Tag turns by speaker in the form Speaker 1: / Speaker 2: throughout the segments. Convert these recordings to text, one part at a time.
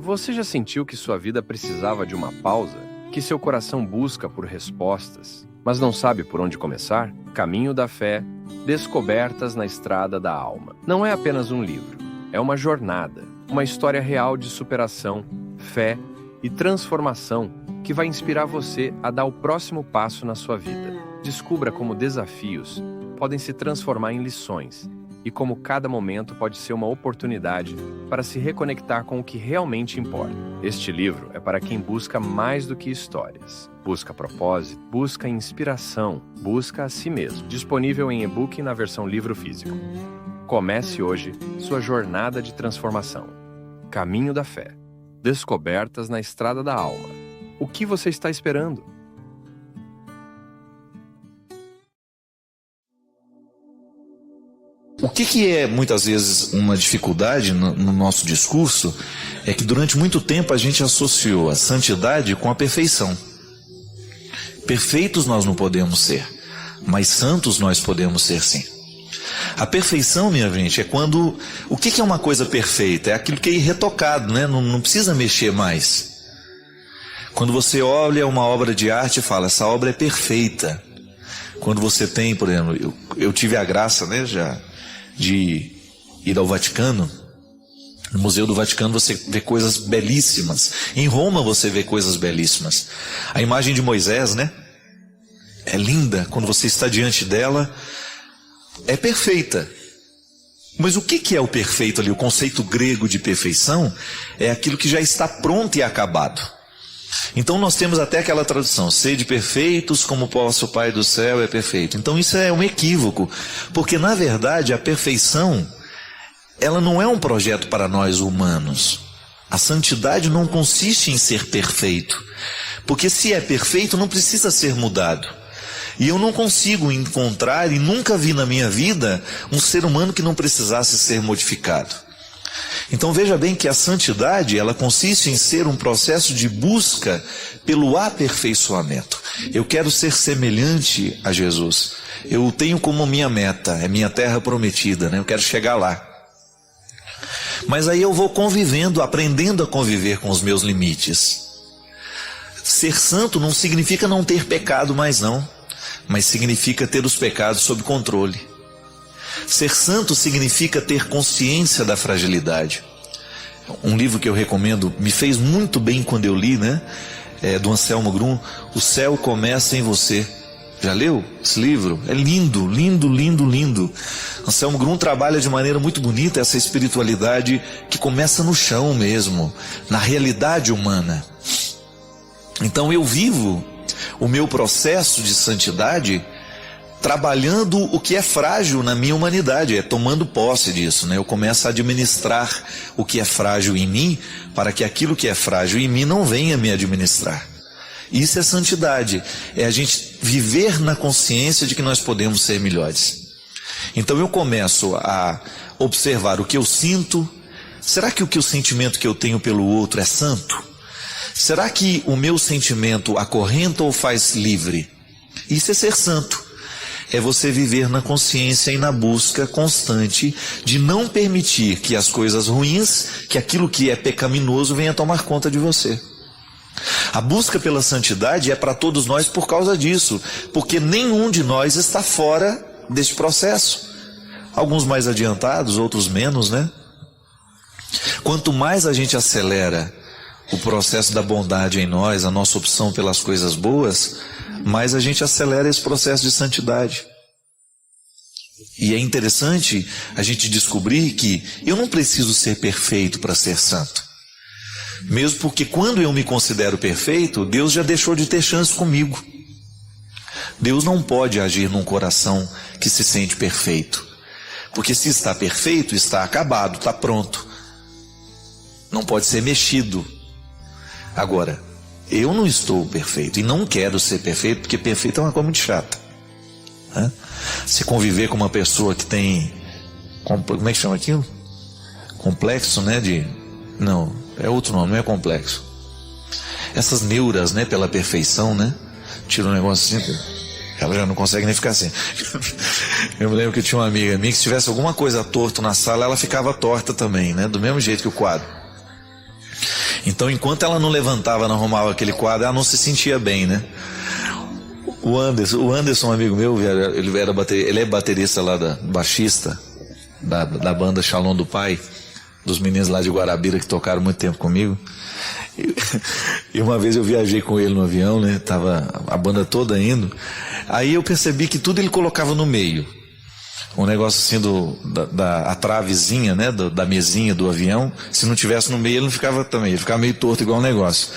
Speaker 1: Você já sentiu que sua vida precisava de uma pausa? Que seu coração busca por respostas, mas não sabe por onde começar? Caminho da Fé, Descobertas na Estrada da Alma. Não é apenas um livro, é uma jornada, uma história real de superação, fé e transformação que vai inspirar você a dar o próximo passo na sua vida. Descubra como desafios podem se transformar em lições e como cada momento pode ser uma oportunidade para se reconectar com o que realmente importa. Este livro é para quem busca mais do que histórias. Busca propósito, busca inspiração, busca a si mesmo. Disponível em e-book e na versão livro físico. Comece hoje sua jornada de transformação. Caminho da Fé. Descobertas na Estrada da Alma. O que você está esperando?
Speaker 2: O que é muitas vezes uma dificuldade no nosso discurso é que durante muito tempo a gente associou a santidade com a perfeição. Perfeitos nós não podemos ser, mas santos nós podemos ser sim. A perfeição, minha gente, é quando... O que é uma coisa perfeita? É aquilo que é irretocado, né? Não precisa mexer mais. Quando você olha uma obra de arte e fala, essa obra é perfeita. Quando você tem, por exemplo, eu tive a graça, né, já de ir ao Vaticano. No Museu do Vaticano você vê coisas belíssimas. Em Roma você vê coisas belíssimas. A imagem de Moisés, né? É linda. Quando você está diante dela, é perfeita. Mas o que é o perfeito ali? O conceito grego de perfeição é aquilo que já está pronto e acabado. Então nós temos até aquela tradução, sede perfeitos como o vosso Pai do céu é perfeito. Então isso é um equívoco, porque na verdade a perfeição, ela não é um projeto para nós humanos. A santidade não consiste em ser perfeito, porque se é perfeito não precisa ser mudado. E eu não consigo encontrar e nunca vi na minha vida um ser humano que não precisasse ser modificado. Então veja bem que a santidade, ela consiste em ser um processo de busca pelo aperfeiçoamento. Eu quero ser semelhante a Jesus. Eu tenho como minha meta, é minha terra prometida, né? Eu quero chegar lá. Mas aí eu vou convivendo, aprendendo a conviver com os meus limites. Ser santo não significa não ter pecado mais não, mas significa ter os pecados sob controle. Ser santo significa ter consciência da fragilidade. Um livro que eu recomendo, me fez muito bem quando eu li, né? Do Anselmo Grum, O Céu Começa em Você. Já leu esse livro? É lindo, lindo, lindo, lindo. Anselmo Grum trabalha de maneira muito bonita essa espiritualidade que começa no chão mesmo, na realidade humana. Então eu vivo o meu processo de santidade trabalhando o que é frágil na minha humanidade, tomando posse disso, né? Eu começo a administrar o que é frágil em mim, para que aquilo que é frágil em mim não venha me administrar. Isso é santidade, é a gente viver na consciência de que nós podemos ser melhores. Então eu começo a observar o que eu sinto. Será que o sentimento que eu tenho pelo outro é santo? Será que o meu sentimento acorrenta ou faz livre? Isso é ser santo. É você viver na consciência e na busca constante de não permitir que as coisas ruins, que aquilo que é pecaminoso venha tomar conta de você. A busca pela santidade é para todos nós por causa disso, porque nenhum de nós está fora deste processo. Alguns mais adiantados, outros menos, né? Quanto mais a gente acelera o processo da bondade em nós, a nossa opção pelas coisas boas, mais a gente acelera esse processo de santidade. E é interessante a gente descobrir que eu não preciso ser perfeito para ser santo. Mesmo porque quando eu me considero perfeito, Deus já deixou de ter chance comigo. Deus não pode agir num coração que se sente perfeito. Porque se está perfeito, está acabado, está pronto. Não pode ser mexido. Agora, eu não estou perfeito e não quero ser perfeito, porque perfeito é uma coisa muito chata, né? Se conviver com uma pessoa que tem, como é que chama aquilo? Complexo, né? Não, é outro nome, não é complexo. Essas neuras, né? Pela perfeição, né? Tira um negócio assim, ela já não consegue nem ficar assim. Eu me lembro que tinha uma amiga minha que se tivesse alguma coisa torto na sala, ela ficava torta também, né? Do mesmo jeito que o quadro. Então, enquanto ela não levantava, não arrumava aquele quadro, ela não se sentia bem, né? O Anderson, um amigo meu, ele é baterista lá, baixista da banda Shalom do Pai, dos meninos lá de Guarabira que tocaram muito tempo comigo. E uma vez eu viajei com ele no avião, né? Tava a banda toda indo. Aí eu percebi que tudo ele colocava no meio. Um negócio assim a travezinha, né? Da mesinha do avião. Se não tivesse no meio, ele não ficava também. Ele ficava meio torto igual um negócio.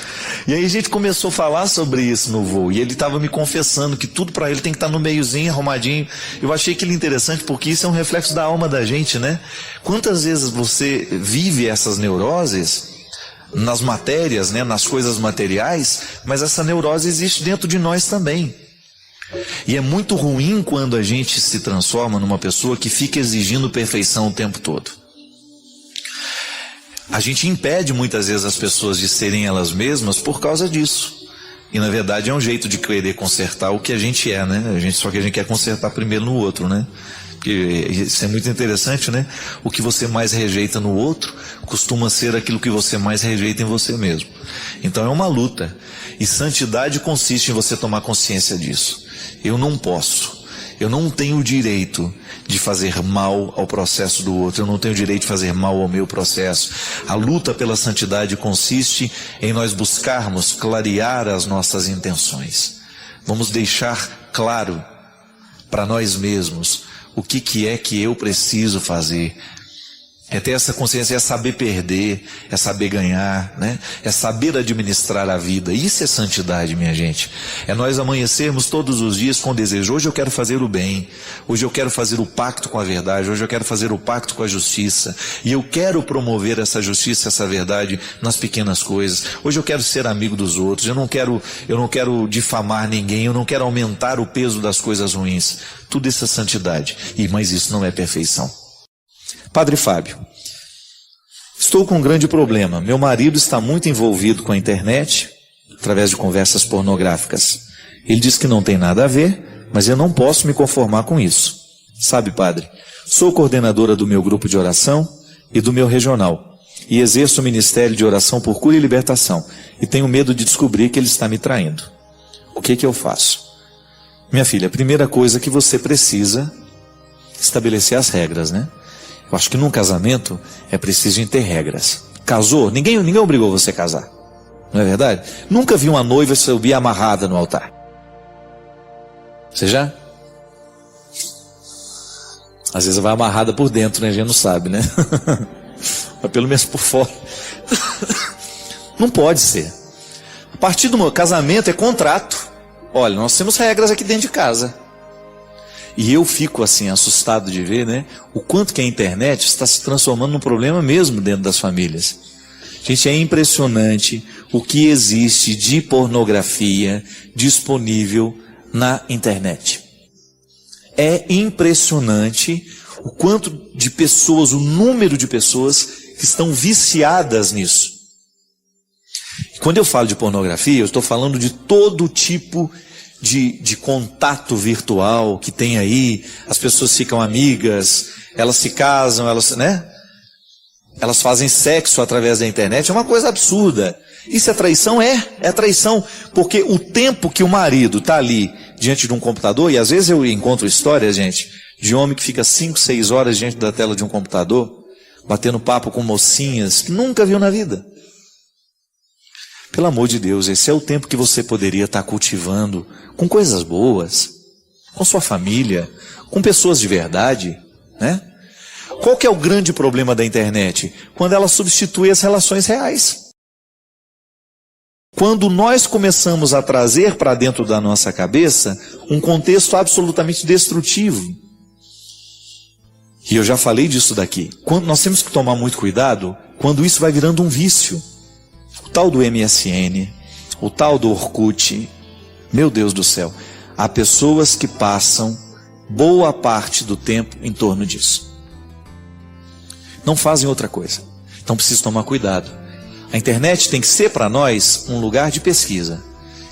Speaker 2: E aí a gente começou a falar sobre isso no voo. E ele estava me confessando que tudo para ele tem que estar no meiozinho, arrumadinho. Eu achei aquilo interessante porque isso é um reflexo da alma da gente, né? Quantas vezes você vive essas neuroses nas matérias, né? Nas coisas materiais, mas essa neurose existe dentro de nós também. E é muito ruim quando a gente se transforma numa pessoa que fica exigindo perfeição o tempo todo. A gente impede muitas vezes as pessoas de serem elas mesmas por causa disso. E na verdade é um jeito de querer consertar o que a gente é, né? Só que a gente quer consertar primeiro no outro, né? Porque isso é muito interessante, né? O que você mais rejeita no outro costuma ser aquilo que você mais rejeita em você mesmo. Então é uma luta. E santidade consiste em você tomar consciência disso. Eu não posso, eu não tenho o direito de fazer mal ao processo do outro, eu não tenho o direito de fazer mal ao meu processo. A luta pela santidade consiste em nós buscarmos clarear as nossas intenções. Vamos deixar claro para nós mesmos o que é que eu preciso fazer. É ter essa consciência, é saber perder, é saber ganhar, né? É saber administrar a vida. Isso é santidade, minha gente. É nós amanhecermos todos os dias com desejo. Hoje eu quero fazer o bem. Hoje eu quero fazer o pacto com a verdade. Hoje eu quero fazer o pacto com a justiça. E eu quero promover essa justiça, essa verdade nas pequenas coisas. Hoje eu quero ser amigo dos outros. Eu não quero difamar ninguém. Eu não quero aumentar o peso das coisas ruins. Tudo isso é santidade. Mas isso não é perfeição. Padre Fábio, estou com um grande problema. Meu marido está muito envolvido com a internet, através de conversas pornográficas. Ele diz que não tem nada a ver, mas eu não posso me conformar com isso. Sabe, padre, sou coordenadora do meu grupo de oração e do meu regional, e exerço o ministério de oração por cura e libertação, e tenho medo de descobrir que ele está me traindo. O que eu faço? Minha filha, a primeira coisa que você precisa estabelecer as regras, né? Eu acho que num casamento é preciso ter regras. Casou? Ninguém obrigou você a casar. Não é verdade? Nunca vi uma noiva subir amarrada no altar. Você já? Às vezes vai amarrada por dentro, né? A gente não sabe, né? Mas pelo menos por fora. Não pode ser. A partir do meu casamento é contrato. Olha, nós temos regras aqui dentro de casa. E eu fico assim assustado de ver, né, o quanto que a internet está se transformando num problema mesmo dentro das famílias. Gente, é impressionante o que existe de pornografia disponível na internet. É impressionante o quanto de pessoas, o número de pessoas que estão viciadas nisso. Quando eu falo de pornografia, eu estou falando de todo tipo de contato virtual que tem aí. As pessoas ficam amigas, elas se casam, elas fazem sexo através da internet. É uma coisa absurda. Isso é traição? É traição, porque o tempo que o marido está ali diante de um computador, e às vezes eu encontro histórias, gente, de homem que fica 5, 6 horas diante da tela de um computador, batendo papo com mocinhas que nunca viu na vida. Pelo amor de Deus, esse é o tempo que você poderia estar cultivando com coisas boas, com sua família, com pessoas de verdade, né? Qual que é o grande problema da internet? Quando ela substitui as relações reais. Quando nós começamos a trazer para dentro da nossa cabeça um contexto absolutamente destrutivo. E eu já falei disso daqui. Nós temos que tomar muito cuidado quando isso vai virando um vício. O tal do MSN, o tal do Orkut, meu Deus do céu, há pessoas que passam boa parte do tempo em torno disso. Não fazem outra coisa. Então preciso tomar cuidado. A internet tem que ser para nós um lugar de pesquisa.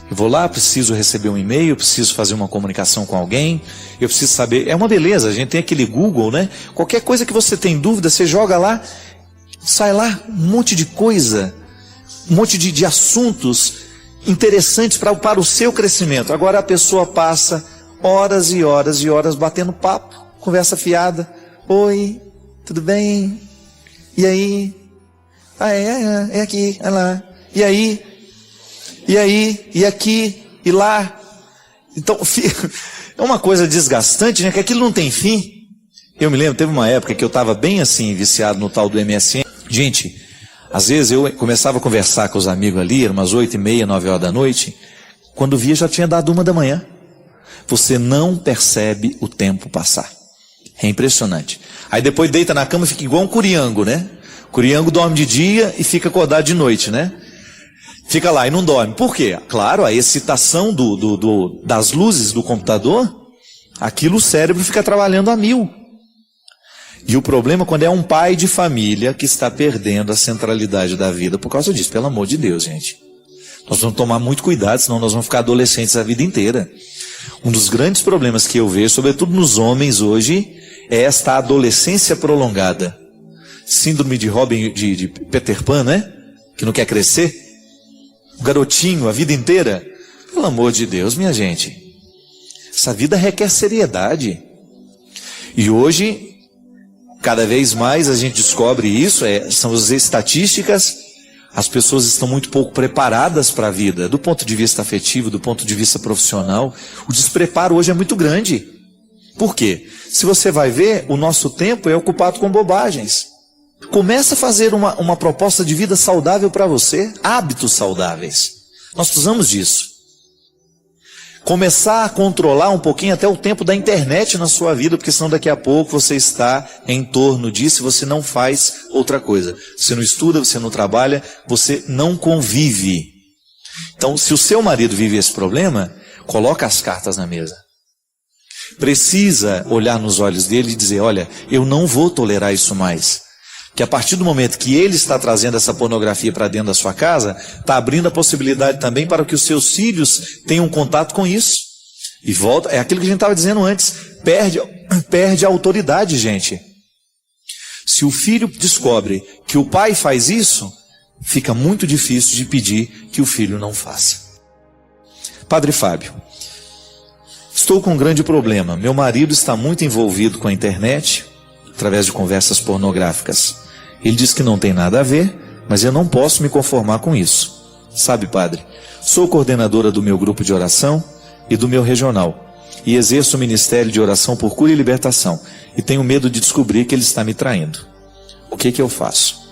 Speaker 2: Eu vou lá, preciso receber um e-mail, preciso fazer uma comunicação com alguém, eu preciso saber. É uma beleza, a gente tem aquele Google, né? Qualquer coisa que você tem dúvida, você joga lá, sai lá um monte de coisa. um monte de assuntos interessantes para o seu crescimento. Agora a pessoa passa horas e horas e horas batendo papo, conversa fiada. Oi, tudo bem? E aí? Ah, é aqui, é lá. E aí? E aí? E aqui? E lá? Então, é uma coisa desgastante, né? Que aquilo não tem fim. Eu me lembro, teve uma época que eu estava bem assim, viciado no tal do MSN. Gente, às vezes eu começava a conversar com os amigos ali, eram umas 8h30, 9h da noite. Quando via, já tinha dado 1h. Você não percebe o tempo passar. É impressionante. Aí depois deita na cama e fica igual um curiango, né? Curiango dorme de dia e fica acordado de noite, né? Fica lá e não dorme. Por quê? Claro, a excitação das luzes do computador, aquilo o cérebro fica trabalhando a 1000. E o problema é quando é um pai de família que está perdendo a centralidade da vida por causa disso. Pelo amor de Deus, gente. Nós vamos tomar muito cuidado, senão nós vamos ficar adolescentes a vida inteira. Um dos grandes problemas que eu vejo, sobretudo nos homens hoje, é esta adolescência prolongada. Síndrome de Peter Pan, né? Que não quer crescer. O garotinho a vida inteira. Pelo amor de Deus, minha gente. Essa vida requer seriedade. E hoje, cada vez mais a gente descobre isso, são as estatísticas. As pessoas estão muito pouco preparadas para a vida, do ponto de vista afetivo, do ponto de vista profissional. O despreparo hoje é muito grande. Por quê? Se você vai ver, o nosso tempo é ocupado com bobagens. Começa a fazer uma proposta de vida saudável para você, hábitos saudáveis. Nós precisamos disso. Começar a controlar um pouquinho até o tempo da internet na sua vida, porque senão daqui a pouco você está em torno disso e você não faz outra coisa. Você não estuda, você não trabalha, você não convive. Então, se o seu marido vive esse problema, coloca as cartas na mesa. Precisa olhar nos olhos dele e dizer, olha, eu não vou tolerar isso mais. Que a partir do momento que ele está trazendo essa pornografia para dentro da sua casa, está abrindo a possibilidade também para que os seus filhos tenham contato com isso. E volta, é aquilo que a gente estava dizendo antes, perde a autoridade, gente. Se o filho descobre que o pai faz isso, fica muito difícil de pedir que o filho não faça. Padre Fábio, estou com um grande problema. Meu marido está muito envolvido com a internet, através de conversas pornográficas. Ele diz que não tem nada a ver, mas eu não posso me conformar com isso. Sabe, padre, sou coordenadora do meu grupo de oração e do meu regional, e exerço o ministério de oração por cura e libertação, e tenho medo de descobrir que ele está me traindo. O que eu faço?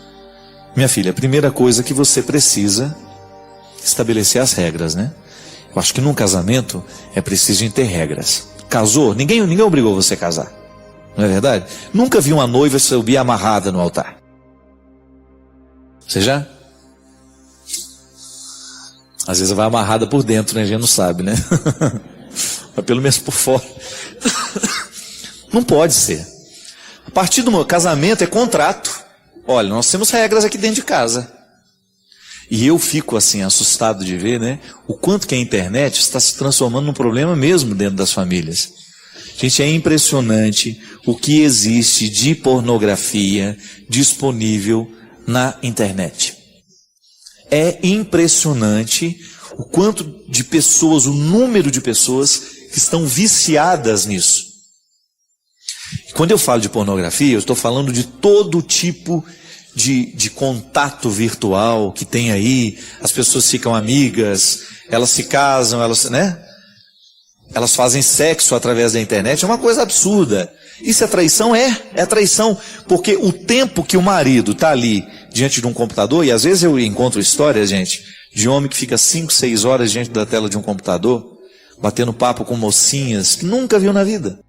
Speaker 2: Minha filha, a primeira coisa que você precisa estabelecer as regras, né? Eu acho que num casamento é preciso ter regras. Casou? Ninguém obrigou você a casar. Não é verdade? Nunca vi uma noiva subir amarrada no altar. Você já? Às vezes vai amarrada por dentro, né? A gente não sabe, né? Mas pelo menos por fora. Não pode ser. A partir do meu casamento é contrato. Olha, nós temos regras aqui dentro de casa. E eu fico assim assustado de ver, né? O quanto que a internet está se transformando num problema mesmo dentro das famílias. Gente, é impressionante o que existe de pornografia disponível na internet. É impressionante o quanto de pessoas, o número de pessoas que estão viciadas nisso. E quando eu falo de pornografia, eu estou falando de todo tipo de contato virtual que tem aí. As pessoas ficam amigas, elas se casam, elas fazem sexo através da internet. É uma coisa absurda. Isso é traição? É traição. Porque o tempo que o marido está ali diante de um computador, e às vezes eu encontro histórias, gente, de homem que fica 5, 6 horas diante da tela de um computador, batendo papo com mocinhas que nunca viu na vida.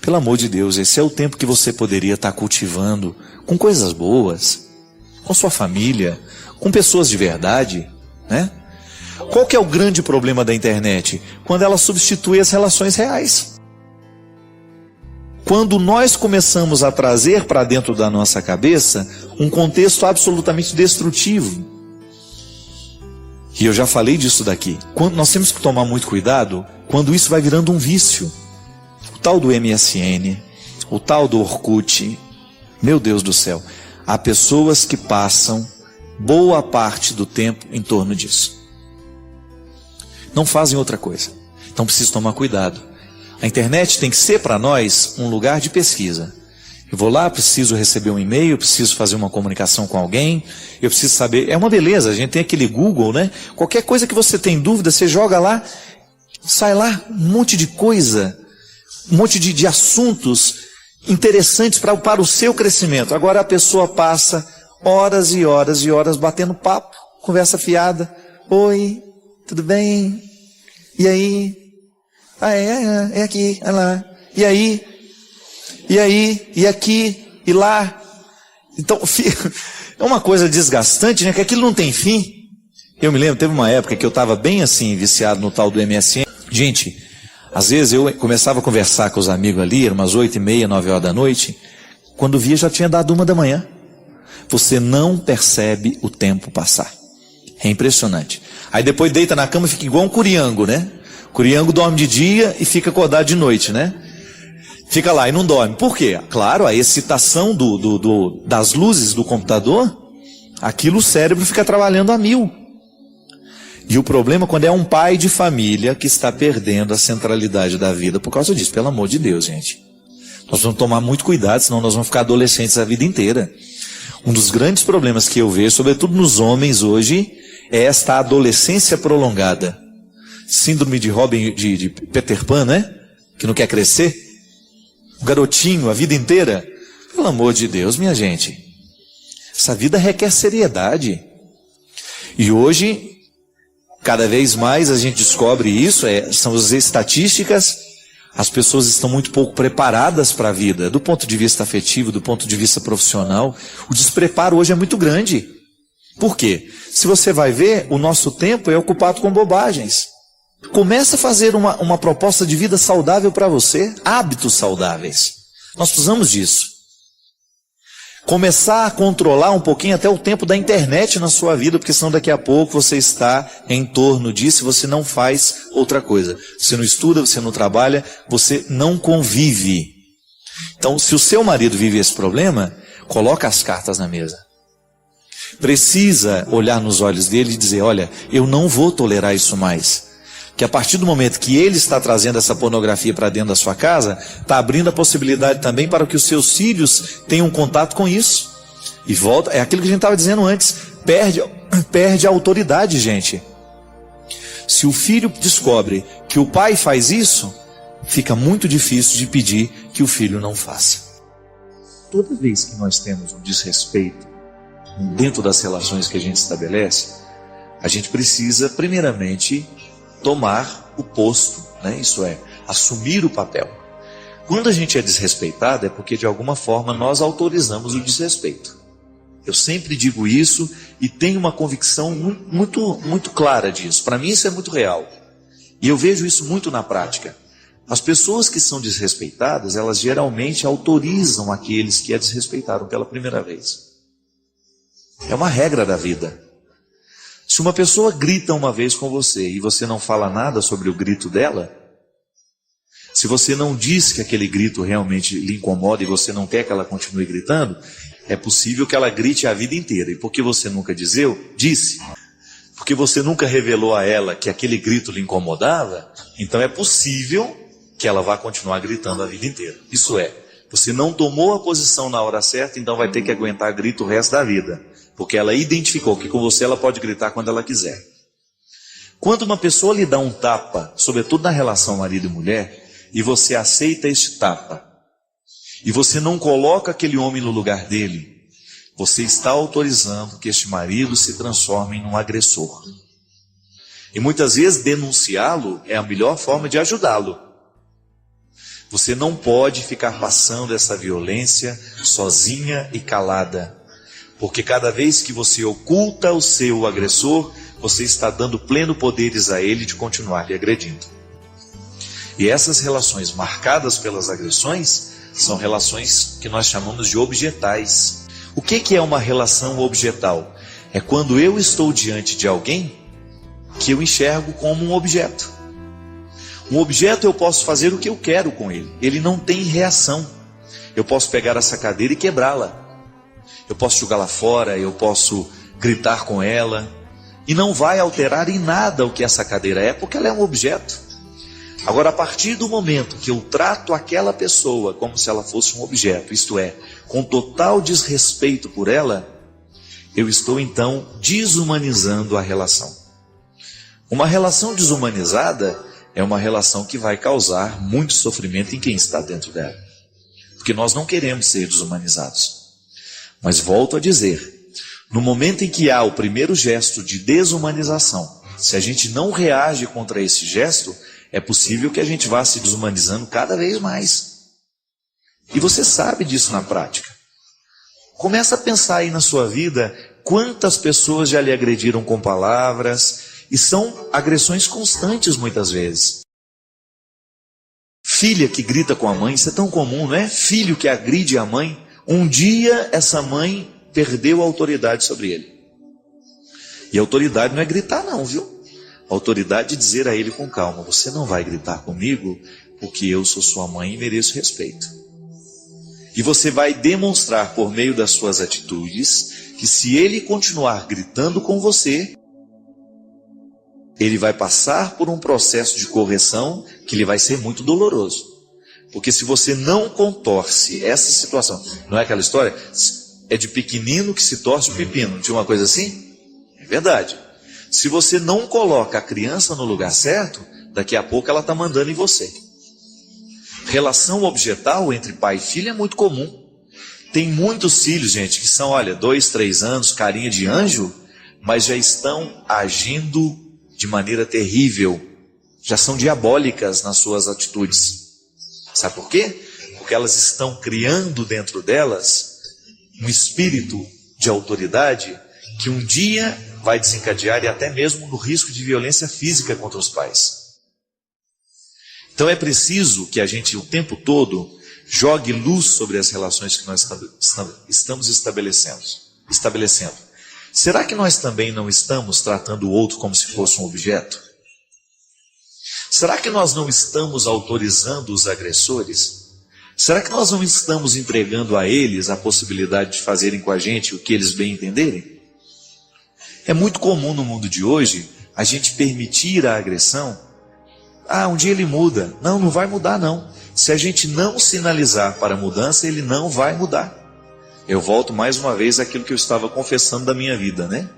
Speaker 2: Pelo amor de Deus, esse é o tempo que você poderia estar cultivando com coisas boas, com sua família, com pessoas de verdade, né? Qual que é o grande problema da internet? Quando ela substitui as relações reais. Quando nós começamos a trazer para dentro da nossa cabeça um contexto absolutamente destrutivo. E eu já falei disso daqui. Nós temos que tomar muito cuidado quando isso vai virando um vício. O tal do MSN, o tal do Orkut, meu Deus do céu. Há pessoas que passam boa parte do tempo em torno disso. Não fazem outra coisa. Então preciso tomar cuidado. A internet tem que ser para nós um lugar de pesquisa. Eu vou lá, preciso receber um e-mail, preciso fazer uma comunicação com alguém, eu preciso saber. É uma beleza, a gente tem aquele Google, né? Qualquer coisa que você tem dúvida, você joga lá, sai lá um monte de coisa, um monte de assuntos interessantes para o seu crescimento. Agora a pessoa passa horas e horas e horas batendo papo, conversa fiada. Oi, tudo bem? E aí? Ah, é aqui, é lá. E aí? E aqui, e lá. Então, é uma coisa desgastante, né? Que aquilo não tem fim. Eu me lembro, teve uma época que eu estava bem assim, viciado no tal do MSN. Gente, às vezes eu começava a conversar com os amigos ali, eram umas 8h30, 9h da noite. Quando via, já tinha dado 1 da manhã. Você não percebe o tempo passar. É impressionante. Aí depois deita na cama e fica igual um curiango, né? Curiango dorme de dia e fica acordado de noite, né? Fica lá e não dorme. Por quê? Claro, a excitação das luzes do computador, aquilo o cérebro fica trabalhando a 1000. E o problema é quando é um pai de família que está perdendo a centralidade da vida por causa disso. Pelo amor de Deus, gente. Nós vamos tomar muito cuidado, senão nós vamos ficar adolescentes a vida inteira. Um dos grandes problemas que eu vejo, sobretudo nos homens hoje, é esta adolescência prolongada. Síndrome de Peter Pan, né? Que não quer crescer. O garotinho, a vida inteira. Pelo amor de Deus, minha gente. Essa vida requer seriedade. E hoje, cada vez mais a gente descobre isso, são as estatísticas. As pessoas estão muito pouco preparadas para a vida, do ponto de vista afetivo, do ponto de vista profissional. O despreparo hoje é muito grande. Por quê? Se você vai ver, o nosso tempo é ocupado com bobagens. Começa a fazer uma proposta de vida saudável para você, hábitos saudáveis. Nós precisamos disso. Começar a controlar um pouquinho até o tempo da internet na sua vida, porque senão daqui a pouco você está em torno disso e você não faz outra coisa. Você não estuda, você não trabalha, você não convive. Então, se o seu marido vive esse problema, coloca as cartas na mesa. Precisa olhar nos olhos dele e dizer, olha, eu não vou tolerar isso mais. Que a partir do momento que ele está trazendo essa pornografia para dentro da sua casa, está abrindo a possibilidade também para que os seus filhos tenham contato com isso. E volta, é aquilo que a gente estava dizendo antes, perde a autoridade, gente. Se o filho descobre que o pai faz isso, fica muito difícil de pedir que o filho não faça. Toda vez que nós temos um desrespeito dentro das relações que a gente estabelece, a gente precisa, primeiramente, tomar o posto, né? Isso é, assumir o papel. Quando a gente é desrespeitado é porque de alguma forma nós autorizamos o desrespeito. Eu sempre digo isso e tenho uma convicção muito clara disso. Para mim isso é muito real. E eu vejo isso muito na prática. As pessoas que são desrespeitadas, elas geralmente autorizam aqueles que a desrespeitaram pela primeira vez. É uma regra da vida. Se uma pessoa grita uma vez com você e você não fala nada sobre o grito dela, se você não diz que aquele grito realmente lhe incomoda e você não quer que ela continue gritando, é possível que ela grite a vida inteira. E porque você nunca disse, porque você nunca revelou a ela que aquele grito lhe incomodava, então é possível que ela vá continuar gritando a vida inteira. Isso é, você não tomou a posição na hora certa, então vai ter que aguentar grito o resto da vida. Porque ela identificou que com você ela pode gritar quando ela quiser. Quando uma pessoa lhe dá um tapa, sobretudo na relação marido e mulher, e você aceita este tapa, e você não coloca aquele homem no lugar dele, você está autorizando que este marido se transforme num agressor. E muitas vezes denunciá-lo é a melhor forma de ajudá-lo. Você não pode ficar passando essa violência sozinha e calada. Porque cada vez que você oculta o seu agressor, você está dando pleno poderes a ele de continuar lhe agredindo. E essas relações marcadas pelas agressões são relações que nós chamamos de objetais. O que é uma relação objetal? É quando eu estou diante de alguém que eu enxergo como um objeto. Um objeto eu posso fazer o que eu quero com ele. Ele não tem reação. Eu posso pegar essa cadeira e quebrá-la. Eu posso jogá-la fora, eu posso gritar com ela, e não vai alterar em nada o que essa cadeira é, porque ela é um objeto. Agora, a partir do momento que eu trato aquela pessoa como se ela fosse um objeto, isto é, com total desrespeito por ela, eu estou então desumanizando a relação. Uma relação desumanizada é uma relação que vai causar muito sofrimento em quem está dentro dela. Porque nós não queremos ser desumanizados. Mas volto a dizer, no momento em que há o primeiro gesto de desumanização, se a gente não reage contra esse gesto, é possível que a gente vá se desumanizando cada vez mais. E você sabe disso na prática. Começa a pensar aí na sua vida, quantas pessoas já lhe agrediram com palavras, e são agressões constantes muitas vezes. Filha que grita com a mãe, isso é tão comum, não é? Filho que agride a mãe. Um dia essa mãe perdeu a autoridade sobre ele. E a autoridade não é gritar não, viu? A autoridade é dizer a ele com calma, você não vai gritar comigo, porque eu sou sua mãe e mereço respeito. E você vai demonstrar por meio das suas atitudes, que se ele continuar gritando com você, ele vai passar por um processo de correção que lhe vai ser muito doloroso. Porque se você não contorce essa situação, não é aquela história? É de pequenino que se torce o pepino, não tinha uma coisa assim? É verdade. Se você não coloca a criança no lugar certo, daqui a pouco ela está mandando em você. Relação objetal entre pai e filho é muito comum. Tem muitos filhos, gente, que são, 2, 3 anos, carinha de anjo, mas já estão agindo de maneira terrível. Já são diabólicas nas suas atitudes. Sabe por quê? Porque elas estão criando dentro delas um espírito de autoridade que um dia vai desencadear e até mesmo no risco de violência física contra os pais. Então é preciso que a gente o tempo todo jogue luz sobre as relações que nós estamos estabelecendo. Será que nós também não estamos tratando o outro como se fosse um objeto? Será que nós não estamos autorizando os agressores? Será que nós não estamos entregando a eles a possibilidade de fazerem com a gente o que eles bem entenderem? É muito comum no mundo de hoje a gente permitir a agressão. Um dia ele muda. Não vai mudar não. Se a gente não sinalizar para a mudança, ele não vai mudar. Eu volto mais uma vez àquilo que eu estava confessando da minha vida, né?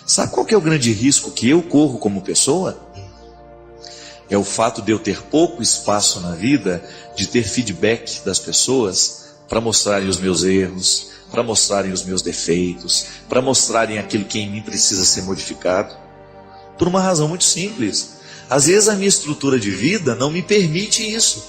Speaker 2: Sabe qual que é o grande risco que eu corro como pessoa? É o fato de eu ter pouco espaço na vida de ter feedback das pessoas para mostrarem os meus erros, para mostrarem os meus defeitos, para mostrarem aquilo que em mim precisa ser modificado. Por uma razão muito simples. Às vezes a minha estrutura de vida não me permite isso.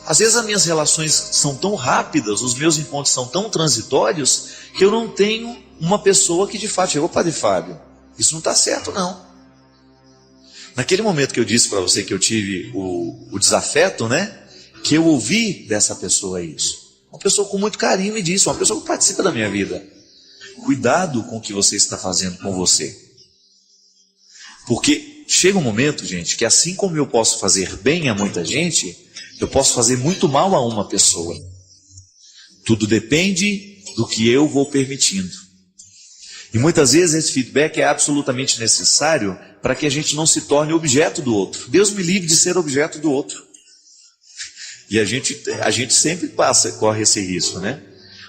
Speaker 2: Às vezes as minhas relações são tão rápidas, os meus encontros são tão transitórios, que eu não tenho uma pessoa que de fato chegou, Padre Fábio, isso não está certo não. Naquele momento que eu disse para você que eu tive o desafeto, né? Que eu ouvi dessa pessoa isso. Uma pessoa com muito carinho me disse, uma pessoa que participa da minha vida. Cuidado com o que você está fazendo com você. Porque chega um momento, gente, que assim como eu posso fazer bem a muita gente, eu posso fazer muito mal a uma pessoa. Tudo depende do que eu vou permitindo. E muitas vezes esse feedback é absolutamente necessário para que a gente não se torne objeto do outro. Deus me livre de ser objeto do outro. E a gente sempre corre esse risco, né?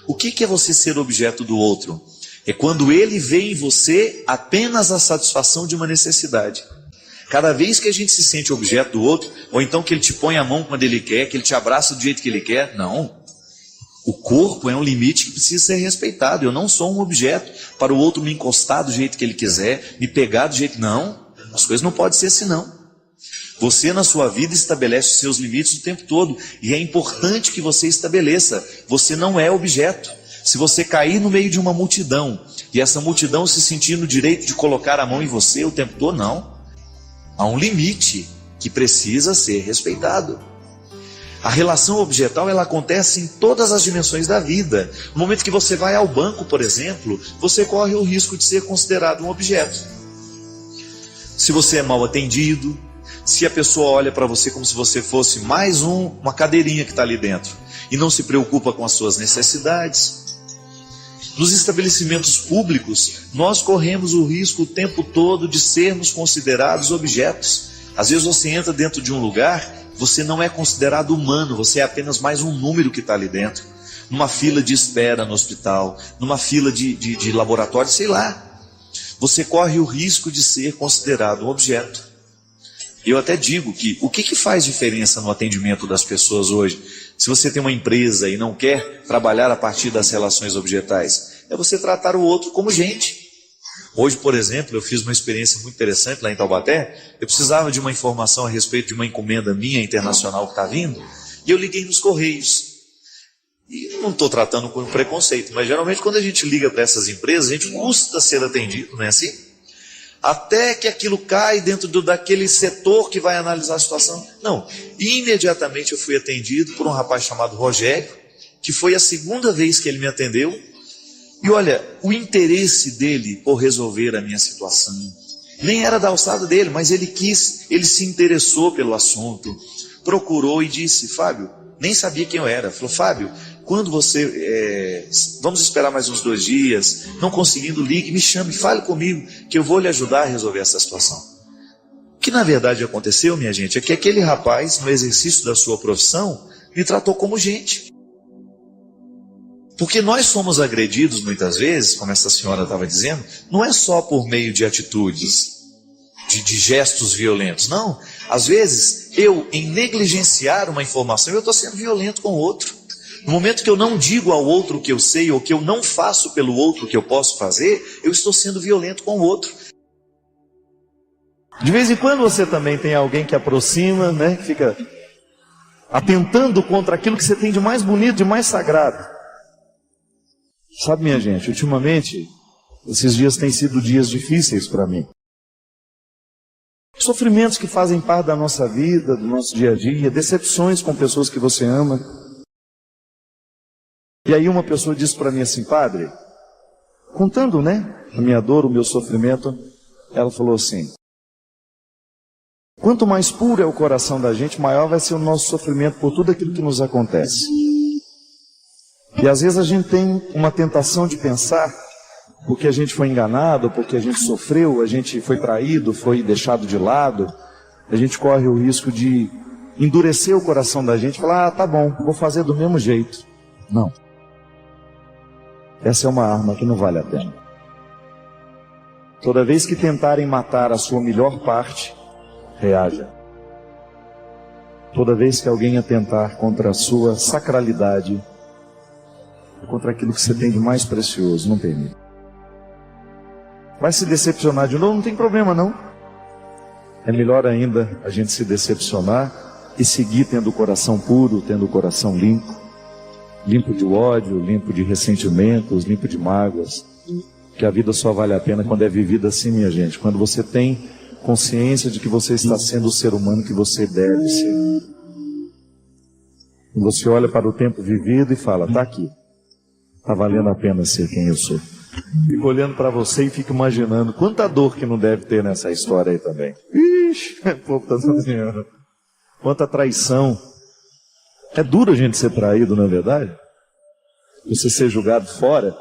Speaker 2: O que é você ser objeto do outro? É quando ele vê em você apenas a satisfação de uma necessidade. Cada vez que a gente se sente objeto do outro, ou então que ele te põe a mão quando ele quer, que ele te abraça do jeito que ele quer, não. O corpo é um limite que precisa ser respeitado. Eu não sou um objeto para o outro me encostar do jeito que ele quiser, me pegar do jeito... Não, as coisas não podem ser assim não. Você na sua vida estabelece os seus limites o tempo todo. E é importante que você estabeleça. Você não é objeto. Se você cair no meio de uma multidão, e essa multidão se sentir no direito de colocar a mão em você o tempo todo, não. Há um limite que precisa ser respeitado. A relação objetal, ela acontece em todas as dimensões da vida. No momento que você vai ao banco, por exemplo, você corre o risco de ser considerado um objeto. Se você é mal atendido, se a pessoa olha para você como se você fosse mais uma cadeirinha que está ali dentro, e não se preocupa com as suas necessidades. Nos estabelecimentos públicos, nós corremos o risco o tempo todo de sermos considerados objetos. Às vezes você entra dentro de um lugar, você não é considerado humano, você é apenas mais um número que está ali dentro. Numa fila de espera no hospital, numa fila de laboratório, sei lá. Você corre o risco de ser considerado um objeto. Eu até digo que o que faz diferença no atendimento das pessoas hoje? Se você tem uma empresa e não quer trabalhar a partir das relações objetais, é você tratar o outro como gente. Hoje, por exemplo, eu fiz uma experiência muito interessante lá em Taubaté. Eu precisava de uma informação a respeito de uma encomenda minha internacional que está vindo, e eu liguei nos Correios. E não estou tratando com preconceito, mas geralmente quando a gente liga para essas empresas, a gente custa ser atendido, não é assim? Até que aquilo cai dentro daquele setor que vai analisar a situação. Não, imediatamente eu fui atendido por um rapaz chamado Rogério, que foi a segunda vez que ele me atendeu. E olha, o interesse dele por resolver a minha situação, nem era da alçada dele, mas ele se interessou pelo assunto, procurou e disse: Fábio, nem sabia quem eu era. Falou: Fábio, quando você, vamos esperar mais uns 2 dias, não conseguindo, ligue, me chame, fale comigo, que eu vou lhe ajudar a resolver essa situação. O que na verdade aconteceu, minha gente, é que aquele rapaz, no exercício da sua profissão, me tratou como gente. Porque nós somos agredidos muitas vezes, como essa senhora estava dizendo, não é só por meio de atitudes, de gestos violentos, não. Às vezes, eu, em negligenciar uma informação, eu estou sendo violento com o outro. No momento que eu não digo ao outro o que eu sei, ou que eu não faço pelo outro o que eu posso fazer, eu estou sendo violento com o outro.
Speaker 3: De vez em quando você também tem alguém que aproxima, né, que fica atentando contra aquilo que você tem de mais bonito, de mais sagrado. Sabe, minha gente, ultimamente, esses dias têm sido dias difíceis para mim. Sofrimentos que fazem parte da nossa vida, do nosso dia a dia, decepções com pessoas que você ama. E aí uma pessoa disse para mim assim: Padre, contando, né, a minha dor, o meu sofrimento, ela falou assim: quanto mais puro é o coração da gente, maior vai ser o nosso sofrimento por tudo aquilo que nos acontece. E às vezes a gente tem uma tentação de pensar, porque a gente foi enganado, porque a gente sofreu, a gente foi traído, foi deixado de lado, a gente corre o risco de endurecer o coração da gente e falar: ah, tá bom, vou fazer do mesmo jeito. Não. Essa é uma arma que não vale a pena. Toda vez que tentarem matar a sua melhor parte, reaja. Toda vez que alguém atentar contra a sua sacralidade, contra aquilo que você tem de mais precioso, não permita. Vai se decepcionar de novo? Não tem problema não. É melhor ainda a gente se decepcionar e seguir tendo o coração puro, tendo o coração limpo. Limpo de ódio, limpo de ressentimentos, limpo de mágoas. Que a vida só vale a pena quando é vivida assim, minha gente. Quando você tem consciência de que você está sendo o ser humano que você deve ser. E você olha para o tempo vivido e fala: está aqui. Está valendo a pena ser quem eu sou. Fico olhando para você e fico imaginando quanta dor que não deve ter nessa história aí também. Ixi, o povo está dizendo. Quanta traição. É duro a gente ser traído, não é verdade? Você ser julgado fora.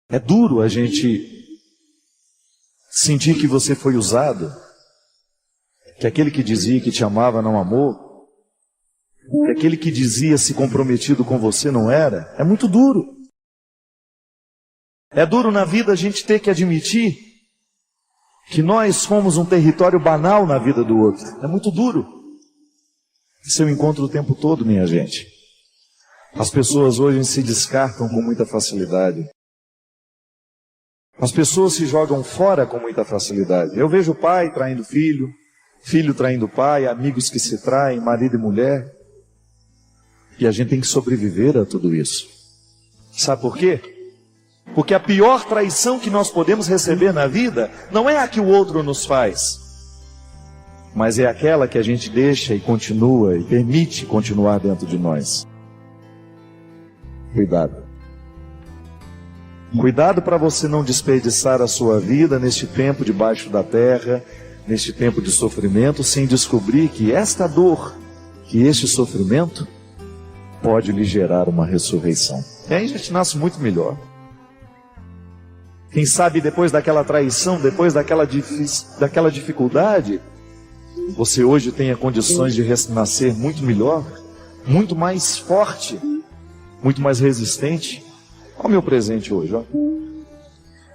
Speaker 3: É duro a gente sentir que você foi usado. Que aquele que dizia que te amava não amou. Que aquele que dizia se comprometido com você não era. É muito duro. É duro na vida a gente ter que admitir que nós fomos um território banal na vida do outro. É muito duro. Isso eu encontro o tempo todo, minha gente. As pessoas hoje se descartam com muita facilidade. As pessoas se jogam fora com muita facilidade. Eu vejo pai traindo filho, filho traindo pai, amigos que se traem, marido e mulher. E a gente tem que sobreviver a tudo isso. Sabe por quê? Porque a pior traição que nós podemos receber na vida não é a que o outro nos faz, mas é aquela que a gente deixa e continua e permite continuar dentro de nós. Cuidado. Cuidado para você não desperdiçar a sua vida neste tempo debaixo da terra, neste tempo de sofrimento, sem descobrir que esta dor, que este sofrimento, pode lhe gerar uma ressurreição. E aí a gente nasce muito melhor. Quem sabe depois daquela traição, depois daquela dificuldade, você hoje tenha condições de renascer muito melhor, muito mais forte, muito mais resistente. Olha o meu presente hoje, ó.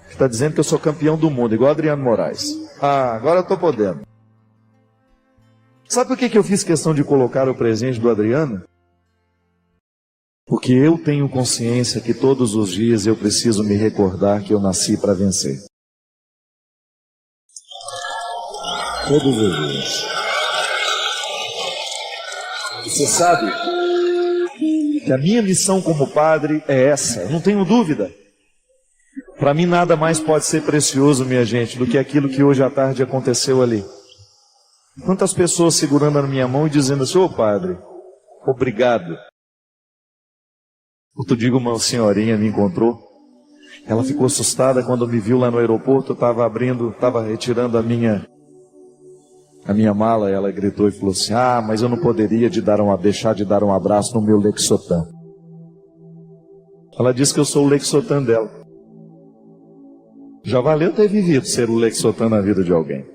Speaker 3: Que está dizendo que eu sou campeão do mundo, igual Adriano Moraes. Ah, agora eu estou podendo. Sabe por que eu fiz questão de colocar o presente do Adriano? Porque eu tenho consciência que todos os dias eu preciso me recordar que eu nasci para vencer. Todos os dias. Você sabe que a minha missão como padre é essa, eu não tenho dúvida. Para mim nada mais pode ser precioso, minha gente, do que aquilo que hoje à tarde aconteceu ali. Quantas pessoas segurando na minha mão e dizendo assim: ô padre, obrigado. Outro dia uma senhorinha me encontrou. Ela ficou assustada quando me viu lá no aeroporto. Eu estava retirando a minha mala. Ela gritou e falou assim: ah, mas eu não poderia deixar de dar um abraço no meu Lexotan. Ela disse que eu sou o Lexotan dela. Já valeu ter vivido ser o Lexotan na vida de alguém.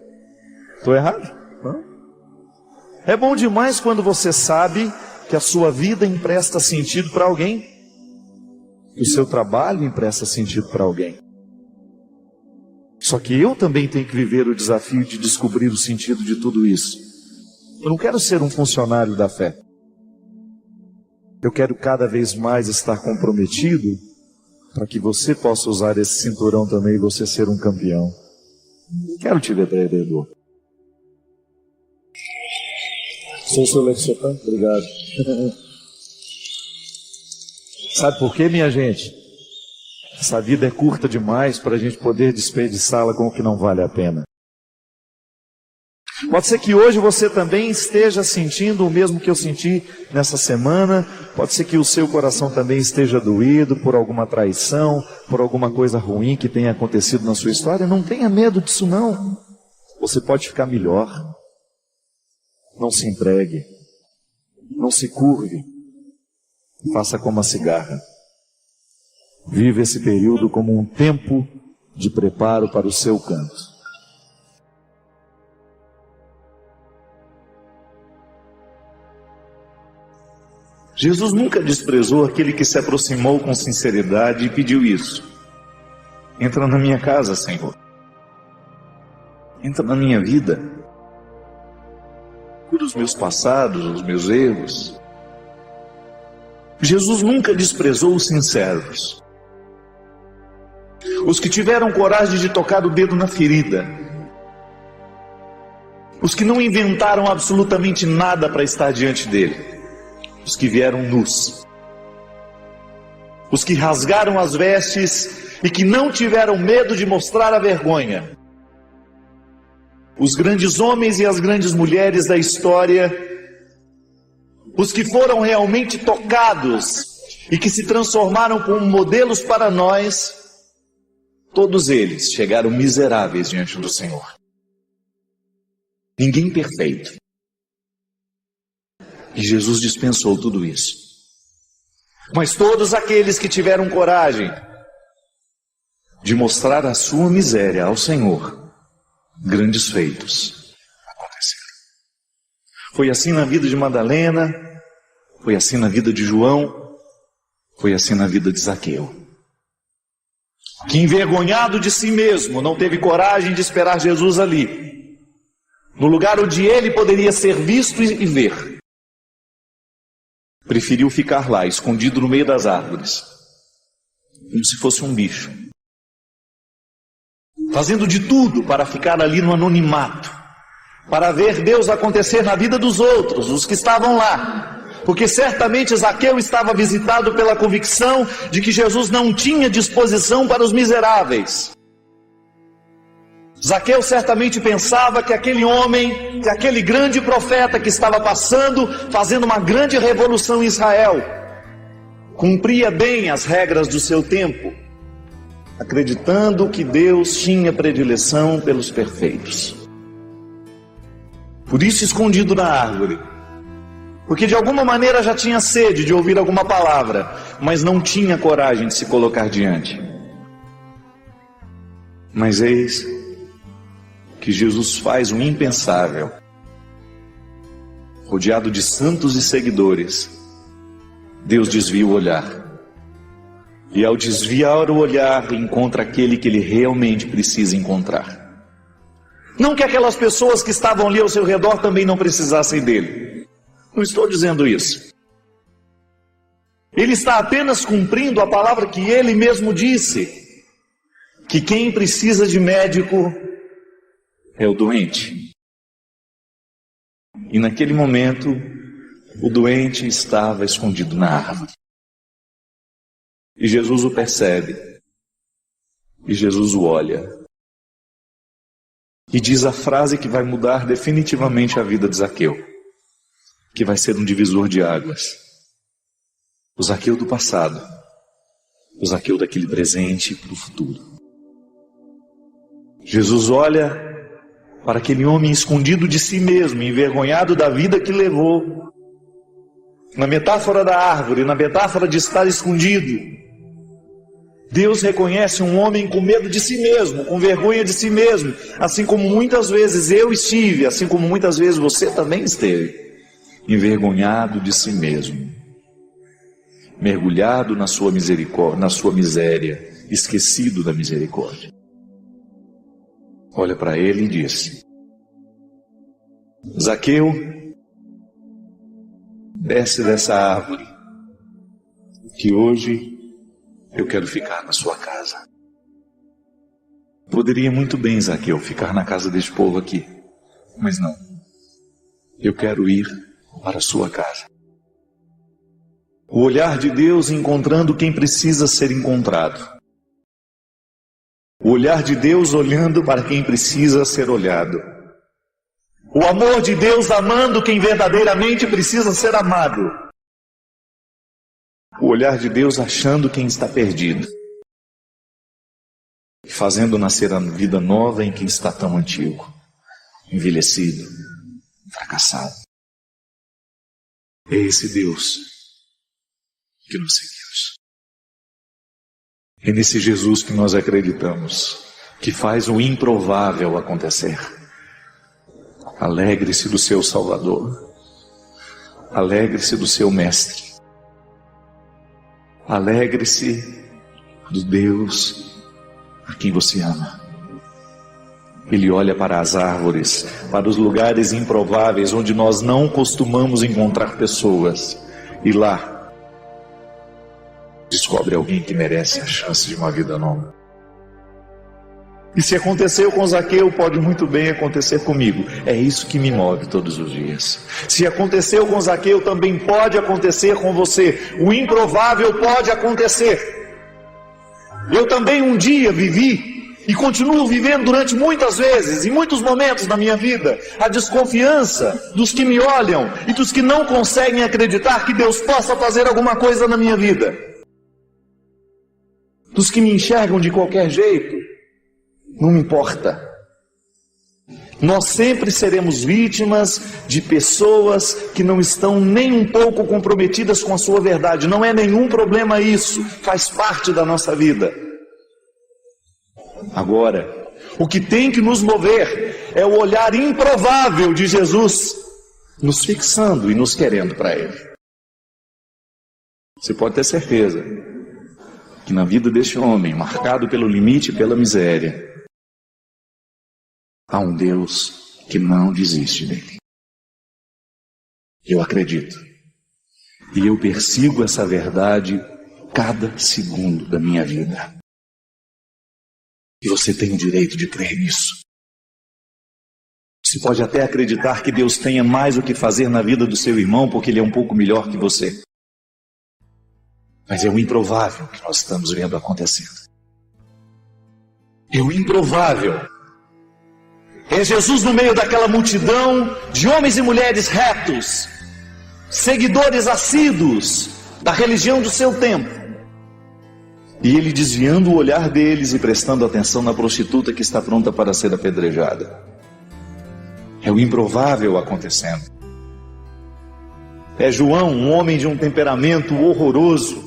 Speaker 3: Estou errado? Não? É bom demais quando você sabe que a sua vida empresta sentido para alguém. Que o seu trabalho empresta sentido para alguém. Só que eu também tenho que viver o desafio de descobrir o sentido de tudo isso. Eu não quero ser um funcionário da fé. Eu quero cada vez mais estar comprometido para que você possa usar esse cinturão também e você ser um campeão. Quero te ver perdedor. Sou o seu Lexotan? Obrigado. Sabe por quê, minha gente? Essa vida é curta demais para a gente poder desperdiçá-la com o que não vale a pena. Pode ser que hoje você também esteja sentindo o mesmo que eu senti nessa semana. Pode ser que o seu coração também esteja doído por alguma traição, por alguma coisa ruim que tenha acontecido na sua história. Não tenha medo disso não. Você pode ficar melhor. Não se entregue. Não se curve. Faça como a cigarra. Vive esse período como um tempo de preparo para o seu canto. Jesus nunca desprezou aquele que se aproximou com sinceridade e pediu isso. Entra na minha casa, Senhor. Entra na minha vida. Cura os meus passados, os meus erros. Jesus nunca desprezou os sinceros. Os que tiveram coragem de tocar o dedo na ferida. Os que não inventaram absolutamente nada para estar diante dele. Os que vieram nus. Os que rasgaram as vestes e que não tiveram medo de mostrar a vergonha. Os grandes homens e as grandes mulheres da história. Os que foram realmente tocados e que se transformaram como modelos para nós, todos eles chegaram miseráveis diante do Senhor. Ninguém perfeito. E Jesus dispensou tudo isso. Mas todos aqueles que tiveram coragem de mostrar a sua miséria ao Senhor, grandes feitos aconteceram. Foi assim na vida de Madalena, foi assim na vida de João, foi assim na vida de Zaqueu. Que envergonhado de si mesmo, não teve coragem de esperar Jesus ali, no lugar onde ele poderia ser visto e ver. Preferiu ficar lá, escondido no meio das árvores, como se fosse um bicho, fazendo de tudo para ficar ali no anonimato, para ver Deus acontecer na vida dos outros, os que estavam lá. Porque certamente Zaqueu estava visitado pela convicção de que Jesus não tinha disposição para os miseráveis. Zaqueu certamente pensava que aquele homem, que aquele grande profeta que estava passando, fazendo uma grande revolução em Israel, cumpria bem as regras do seu tempo, acreditando que Deus tinha predileção pelos perfeitos. Por isso, escondido na árvore, porque de alguma maneira já tinha sede de ouvir alguma palavra, mas não tinha coragem de se colocar diante. Mas eis que Jesus faz o impensável. Rodeado de santos e seguidores, Deus desvia o olhar. E ao desviar o olhar, encontra aquele que ele realmente precisa encontrar. Não que aquelas pessoas que estavam ali ao seu redor também não precisassem dele. Não estou dizendo isso. Ele está apenas cumprindo a palavra que ele mesmo disse, que quem precisa de médico é o doente. E naquele momento, o doente estava escondido na árvore. E Jesus o percebe. E Jesus o olha. E diz a frase que vai mudar definitivamente a vida de Zaqueu, que vai ser um divisor de águas. O Zaqueu do passado, o Zaqueu daquele presente para o futuro. Jesus olha para aquele homem escondido de si mesmo, envergonhado da vida que levou. Na metáfora da árvore, na metáfora de estar escondido, Deus reconhece um homem com medo de si mesmo, com vergonha de si mesmo, assim como muitas vezes eu estive, assim como muitas vezes você também esteve, envergonhado de si mesmo, mergulhado na sua misericórdia, na sua miséria, esquecido da misericórdia. Olha para ele e diz: Zaqueu, desce dessa árvore, que hoje eu quero ficar na sua casa. Poderia muito bem, Zaqueu, ficar na casa deste povo aqui, mas não. Eu quero ir para a sua casa. O olhar de Deus encontrando quem precisa ser encontrado. O olhar de Deus olhando para quem precisa ser olhado. O amor de Deus amando quem verdadeiramente precisa ser amado. O olhar de Deus achando quem está perdido. E fazendo nascer a vida nova em quem está tão antigo, envelhecido, fracassado. É esse Deus que nós seguimos. É nesse Jesus que nós acreditamos, que faz o improvável acontecer. Alegre-se do seu Salvador. Alegre-se do seu Mestre. Alegre-se do Deus a quem você ama. Ele olha para as árvores, para os lugares improváveis onde nós não costumamos encontrar pessoas, e lá descobre alguém que merece a chance de uma vida nova. E se aconteceu com Zaqueu, pode muito bem acontecer comigo. É isso que me move todos os dias. Se aconteceu com Zaqueu, também pode acontecer com você. O improvável pode acontecer. Eu também um dia vivi e continuo vivendo durante muitas vezes, em muitos momentos da minha vida, a desconfiança dos que me olham e dos que não conseguem acreditar que Deus possa fazer alguma coisa na minha vida. Dos que me enxergam de qualquer jeito. Não me importa. Nós sempre seremos vítimas de pessoas que não estão nem um pouco comprometidas com a sua verdade. Não é nenhum problema isso, faz parte da nossa vida. Agora, o que tem que nos mover é o olhar improvável de Jesus, nos fixando e nos querendo para Ele. Você pode ter certeza que na vida deste homem, marcado pelo limite e pela miséria, há um Deus que não desiste dele. Eu acredito. E eu persigo essa verdade cada segundo da minha vida. E você tem o direito de crer nisso. Você pode até acreditar que Deus tenha mais o que fazer na vida do seu irmão, porque ele é um pouco melhor que você. Mas é o improvável que nós estamos vendo acontecendo. É o improvável. É Jesus no meio daquela multidão de homens e mulheres retos, seguidores assíduos da religião do seu tempo. E ele desviando o olhar deles e prestando atenção na prostituta que está pronta para ser apedrejada. É o improvável acontecendo. É João, um homem de um temperamento horroroso,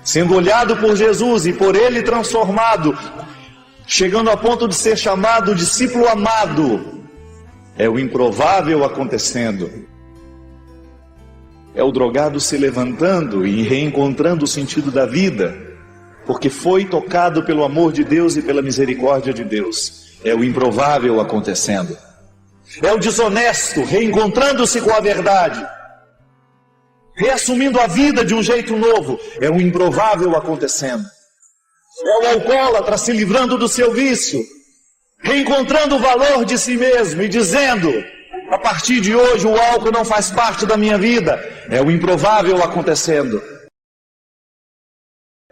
Speaker 3: sendo olhado por Jesus e por ele transformado, chegando a ponto de ser chamado discípulo amado. É o improvável acontecendo. É o drogado se levantando e reencontrando o sentido da vida, porque foi tocado pelo amor de Deus e pela misericórdia de Deus. É o improvável acontecendo. É o desonesto reencontrando-se com a verdade, reassumindo a vida de um jeito novo. É o improvável acontecendo. É o alcoólatra se livrando do seu vício, reencontrando o valor de si mesmo e dizendo: a partir de hoje o álcool não faz parte da minha vida. É o improvável acontecendo.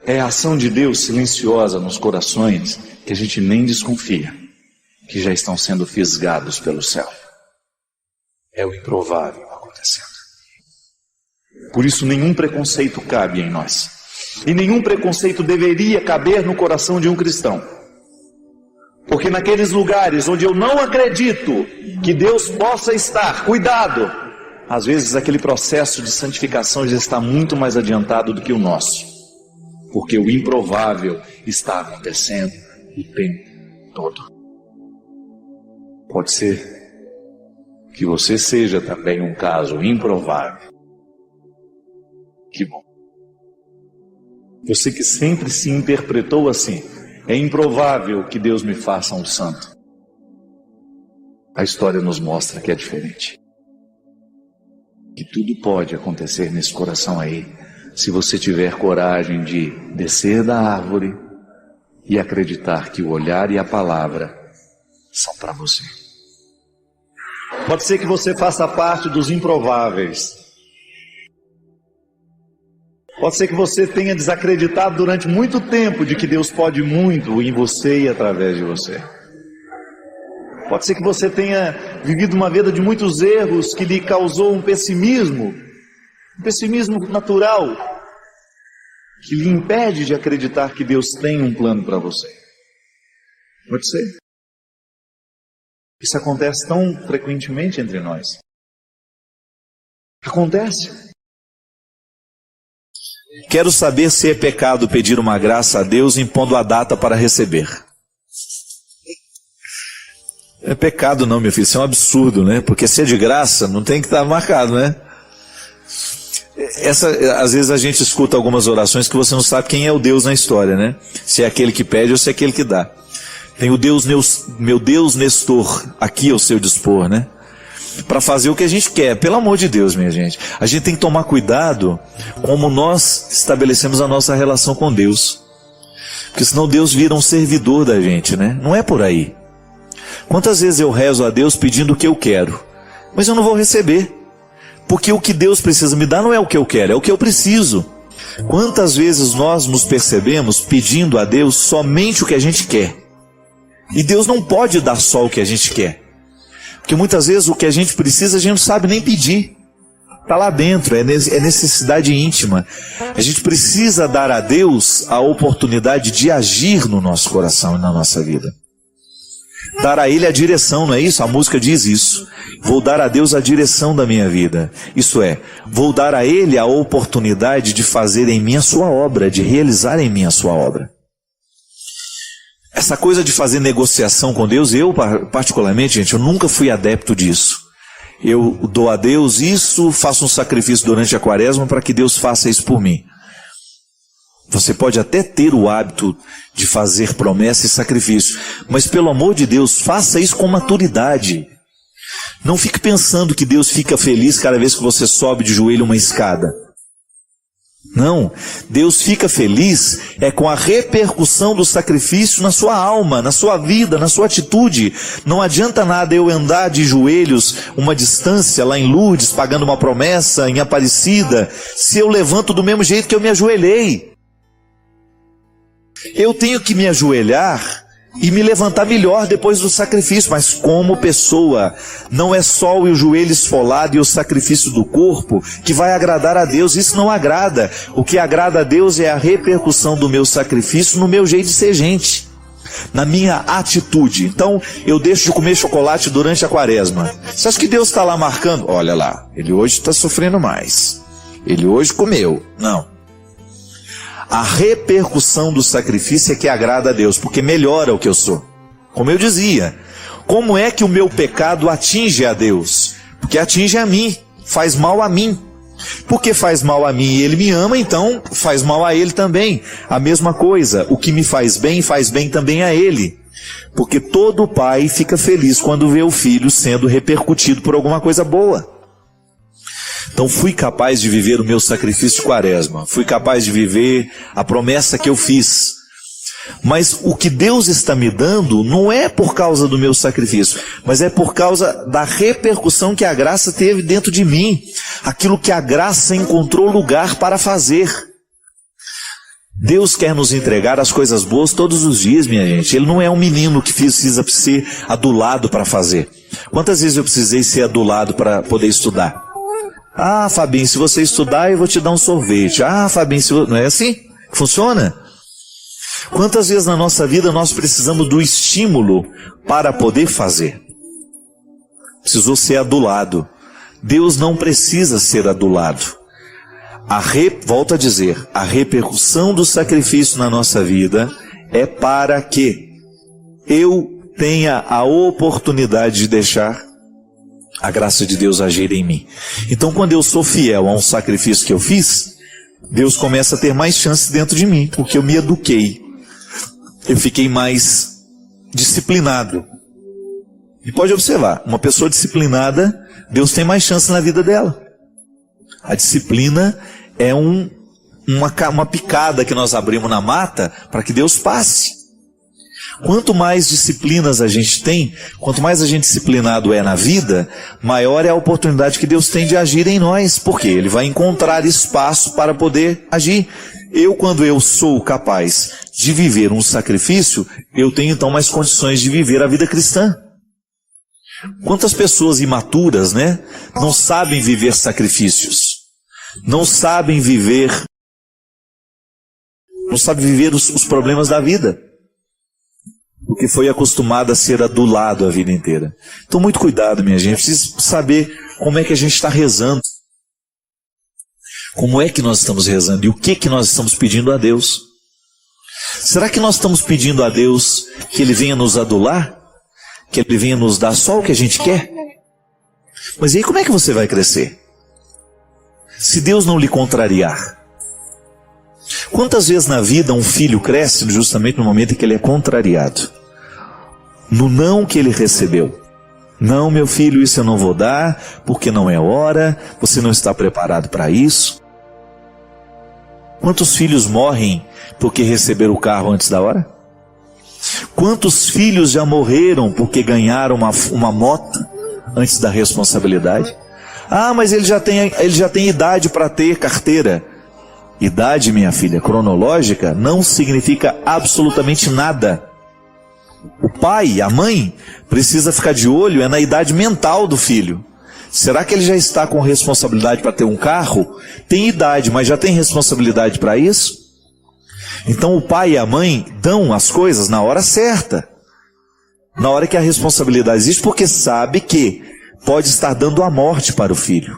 Speaker 3: É a ação de Deus silenciosa nos corações que a gente nem desconfia que já estão sendo fisgados pelo céu. É o improvável acontecendo. Por isso nenhum preconceito cabe em nós. E nenhum preconceito deveria caber no coração de um cristão. Porque naqueles lugares onde eu não acredito que Deus possa estar, cuidado, às vezes aquele processo de santificação já está muito mais adiantado do que o nosso. Porque o improvável está acontecendo o tempo todo. Pode ser que você seja também um caso improvável. Que bom. Você que sempre se interpretou assim: é improvável que Deus me faça um santo. A história nos mostra que é diferente. Que tudo pode acontecer nesse coração aí, se você tiver coragem de descer da árvore e acreditar que o olhar e a palavra são para você. Pode ser que você faça parte dos improváveis. Pode ser que você tenha desacreditado durante muito tempo de que Deus pode muito em você e através de você. Pode ser que você tenha vivido uma vida de muitos erros que lhe causou um pessimismo natural, que lhe impede de acreditar que Deus tem um plano para você. Pode ser. Isso acontece tão frequentemente entre nós. Acontece.
Speaker 2: Quero saber se é pecado pedir uma graça a Deus impondo a data para receber. É pecado não, meu filho, isso é um absurdo, né? Porque se é de graça, não tem que estar marcado, né? Às vezes a gente escuta algumas orações que você não sabe quem é o Deus na história, né? Se é aquele que pede ou se é aquele que dá. Tem o Deus, meu Deus Nestor, aqui ao seu dispor, né? Para fazer o que a gente quer, pelo amor de Deus, minha gente. A gente tem que tomar cuidado como nós estabelecemos a nossa relação com Deus. Porque senão Deus vira um servidor da gente, né? Não é por aí. Quantas vezes eu rezo a Deus pedindo o que eu quero, mas eu não vou receber. Porque o que Deus precisa me dar não é o que eu quero, é o que eu preciso. Quantas vezes nós nos percebemos pedindo a Deus somente o que a gente quer? E Deus não pode dar só o que a gente quer. Porque muitas vezes o que a gente precisa a gente não sabe nem pedir. Está lá dentro, é necessidade íntima. A gente precisa dar a Deus a oportunidade de agir no nosso coração e na nossa vida. Dar a Ele a direção, não é isso? A música diz isso. Vou dar a Deus a direção da minha vida. Isso é, vou dar a Ele a oportunidade de fazer em mim a sua obra, de realizar em mim a sua obra. Essa coisa de fazer negociação com Deus, eu particularmente, gente, eu nunca fui adepto disso. Eu dou a Deus isso, faço um sacrifício durante a quaresma para que Deus faça isso por mim. Você pode até ter o hábito de fazer promessa e sacrifício, mas pelo amor de Deus, faça isso com maturidade. Não fique pensando que Deus fica feliz cada vez que você sobe de joelho uma escada. Não, Deus fica feliz com a repercussão do sacrifício na sua alma, na sua vida, na sua atitude. Não adianta nada eu andar de joelhos uma distância lá em Lourdes, pagando uma promessa em Aparecida, se eu levanto do mesmo jeito que eu me ajoelhei. Eu tenho que me ajoelhar e me levantar melhor depois do sacrifício, mas como pessoa, não é só o joelho esfolado e o sacrifício do corpo que vai agradar a Deus, isso não agrada. O que agrada a Deus é a repercussão do meu sacrifício no meu jeito de ser gente. na minha atitude. Então, eu deixo de comer chocolate durante a quaresma. Você acha que Deus está lá marcando? Olha lá, ele hoje está sofrendo mais. Ele hoje comeu. Não. A repercussão do sacrifício é que agrada a Deus, porque melhora o que eu sou. Como eu dizia, como é que o meu pecado atinge a Deus? Porque atinge a mim, faz mal a mim. Porque faz mal a mim e ele me ama, então faz mal a ele também. A mesma coisa, o que me faz bem também a ele. Porque todo pai fica feliz quando vê o filho sendo repercutido por alguma coisa boa. Então fui capaz de viver o meu sacrifício de quaresma, fui capaz de viver a promessa que eu fiz. Mas o que Deus está me dando não é por causa do meu sacrifício, mas é por causa da repercussão que a graça teve dentro de mim. Aquilo que a graça encontrou lugar para fazer. Deus quer nos entregar as coisas boas todos os dias, minha gente. Ele não é um menino que precisa ser adulado para fazer. Quantas vezes eu precisei ser adulado para poder estudar? Ah, Fabinho, se você estudar eu vou te dar um sorvete. Ah, Fabinho, não é assim que funciona? Quantas vezes na nossa vida nós precisamos do estímulo para poder fazer? Precisou ser adulado. Deus não precisa ser adulado. Volto a dizer, a repercussão do sacrifício na nossa vida é para que eu tenha a oportunidade de deixar a graça de Deus agir em mim. Então, quando eu sou fiel a um sacrifício que eu fiz, Deus começa a ter mais chances dentro de mim, porque eu me eduquei. Eu fiquei mais disciplinado. E pode observar, uma pessoa disciplinada, Deus tem mais chance na vida dela. A disciplina é uma picada que nós abrimos na mata para que Deus passe. Quanto mais disciplinas a gente tem, quanto mais a gente disciplinado é na vida, maior é a oportunidade que Deus tem de agir em nós, porque Ele vai encontrar espaço para poder agir. Quando eu sou capaz de viver um sacrifício, eu tenho então mais condições de viver a vida cristã. Quantas pessoas imaturas, não sabem viver sacrifícios, não sabem viver os problemas da vida, porque foi acostumado a ser adulado a vida inteira. Então, muito cuidado, minha gente. Preciso saber como é que a gente está rezando. Como é que nós estamos rezando e o que nós estamos pedindo a Deus. Será que nós estamos pedindo a Deus que Ele venha nos adular? Que Ele venha nos dar só o que a gente quer? Mas e aí como é que você vai crescer? Se Deus não lhe contrariar. Quantas vezes na vida um filho cresce justamente no momento em que ele é contrariado? No não que ele recebeu. Não, meu filho, isso eu não vou dar, porque não é hora, você não está preparado para isso. Quantos filhos morrem porque receberam o carro antes da hora? Quantos filhos já morreram porque ganharam uma moto antes da responsabilidade? Ah, mas ele já tem idade para ter carteira. Idade, minha filha, cronológica, não significa absolutamente nada. O pai, a mãe, precisa ficar de olho na idade mental do filho. Será que ele já está com responsabilidade para ter um carro? Tem idade, mas já tem responsabilidade para isso? Então o pai e a mãe dão as coisas na hora certa. Na hora que a responsabilidade existe, porque sabe que pode estar dando a morte para o filho.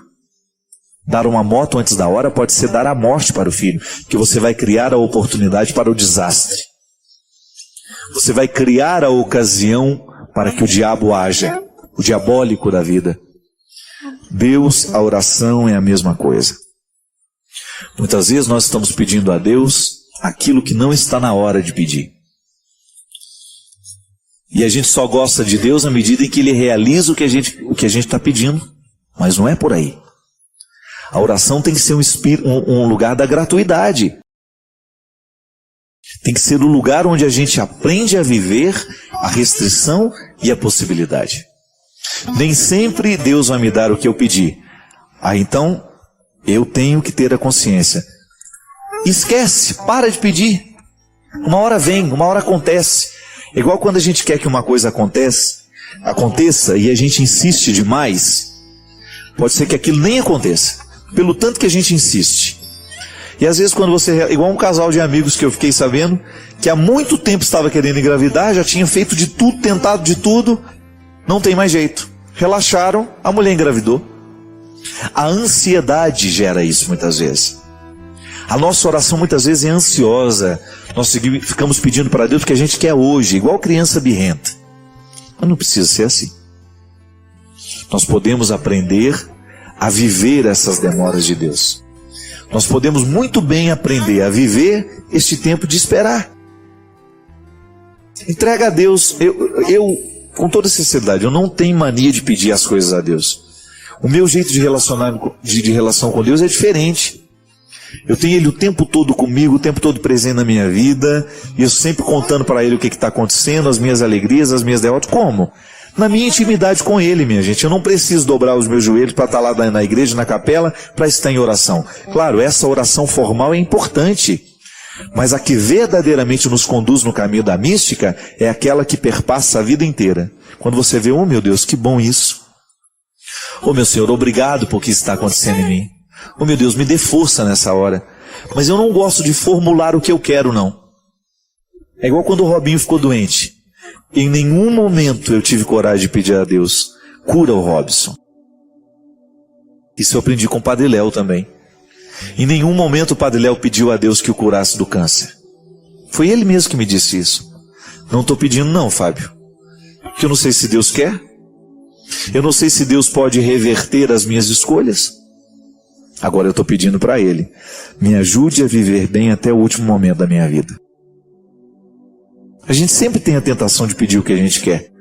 Speaker 2: Dar uma moto antes da hora pode ser dar a morte para o filho, que você vai criar a oportunidade para o desastre. Você vai criar a ocasião para que o diabo haja, o diabólico da vida. Deus, a oração é a mesma coisa. Muitas vezes nós estamos pedindo a Deus aquilo que não está na hora de pedir. E a gente só gosta de Deus na medida em que Ele realiza o que a gente está pedindo. Mas não é por aí. A oração tem que ser um lugar da gratuidade. Tem que ser o lugar onde a gente aprende a viver a restrição e a possibilidade. Nem sempre Deus vai me dar o que eu pedi. Então eu tenho que ter a consciência. Esquece, para de pedir. Uma hora vem, uma hora acontece. É igual quando a gente quer que uma coisa aconteça e a gente insiste demais. Pode ser que aquilo nem aconteça, pelo tanto que a gente insiste. E às vezes quando você, igual um casal de amigos que eu fiquei sabendo, que há muito tempo estava querendo engravidar, já tinha feito de tudo, tentado de tudo, não tem mais jeito. Relaxaram, a mulher engravidou. A ansiedade gera isso muitas vezes. A nossa oração muitas vezes é ansiosa. Nós ficamos pedindo para Deus o que a gente quer hoje, igual criança birrenta. Mas não precisa ser assim. Nós podemos aprender a viver essas demoras de Deus. Nós podemos muito bem aprender a viver este tempo de esperar. Entrega a Deus. Eu com toda sinceridade, eu não tenho mania de pedir as coisas a Deus. O meu jeito de relação com Deus é diferente. Eu tenho Ele o tempo todo comigo, o tempo todo presente na minha vida, e eu sempre contando para Ele o que está acontecendo, as minhas alegrias, as minhas derrotas. Como? Na minha intimidade com Ele, minha gente. Eu não preciso dobrar os meus joelhos para estar lá na igreja, na capela, para estar em oração. Claro, essa oração formal é importante, mas a que verdadeiramente nos conduz no caminho da mística é aquela que perpassa a vida inteira. Quando você vê, oh meu Deus, que bom isso. Oh meu Senhor, obrigado por que está acontecendo em mim. Oh meu Deus, me dê força nessa hora. Mas eu não gosto de formular o que eu quero, não. É igual quando o Robinho ficou doente. Em nenhum momento eu tive coragem de pedir a Deus, cura o Robson. Isso eu aprendi com o Padre Léo também. Em nenhum momento o Padre Léo pediu a Deus que o curasse do câncer. Foi ele mesmo que me disse isso. Não estou pedindo não, Fábio. Porque eu não sei se Deus quer. Eu não sei se Deus pode reverter as minhas escolhas. Agora eu estou pedindo para Ele, me ajude a viver bem até o último momento da minha vida. A gente sempre tem a tentação de pedir o que a gente quer,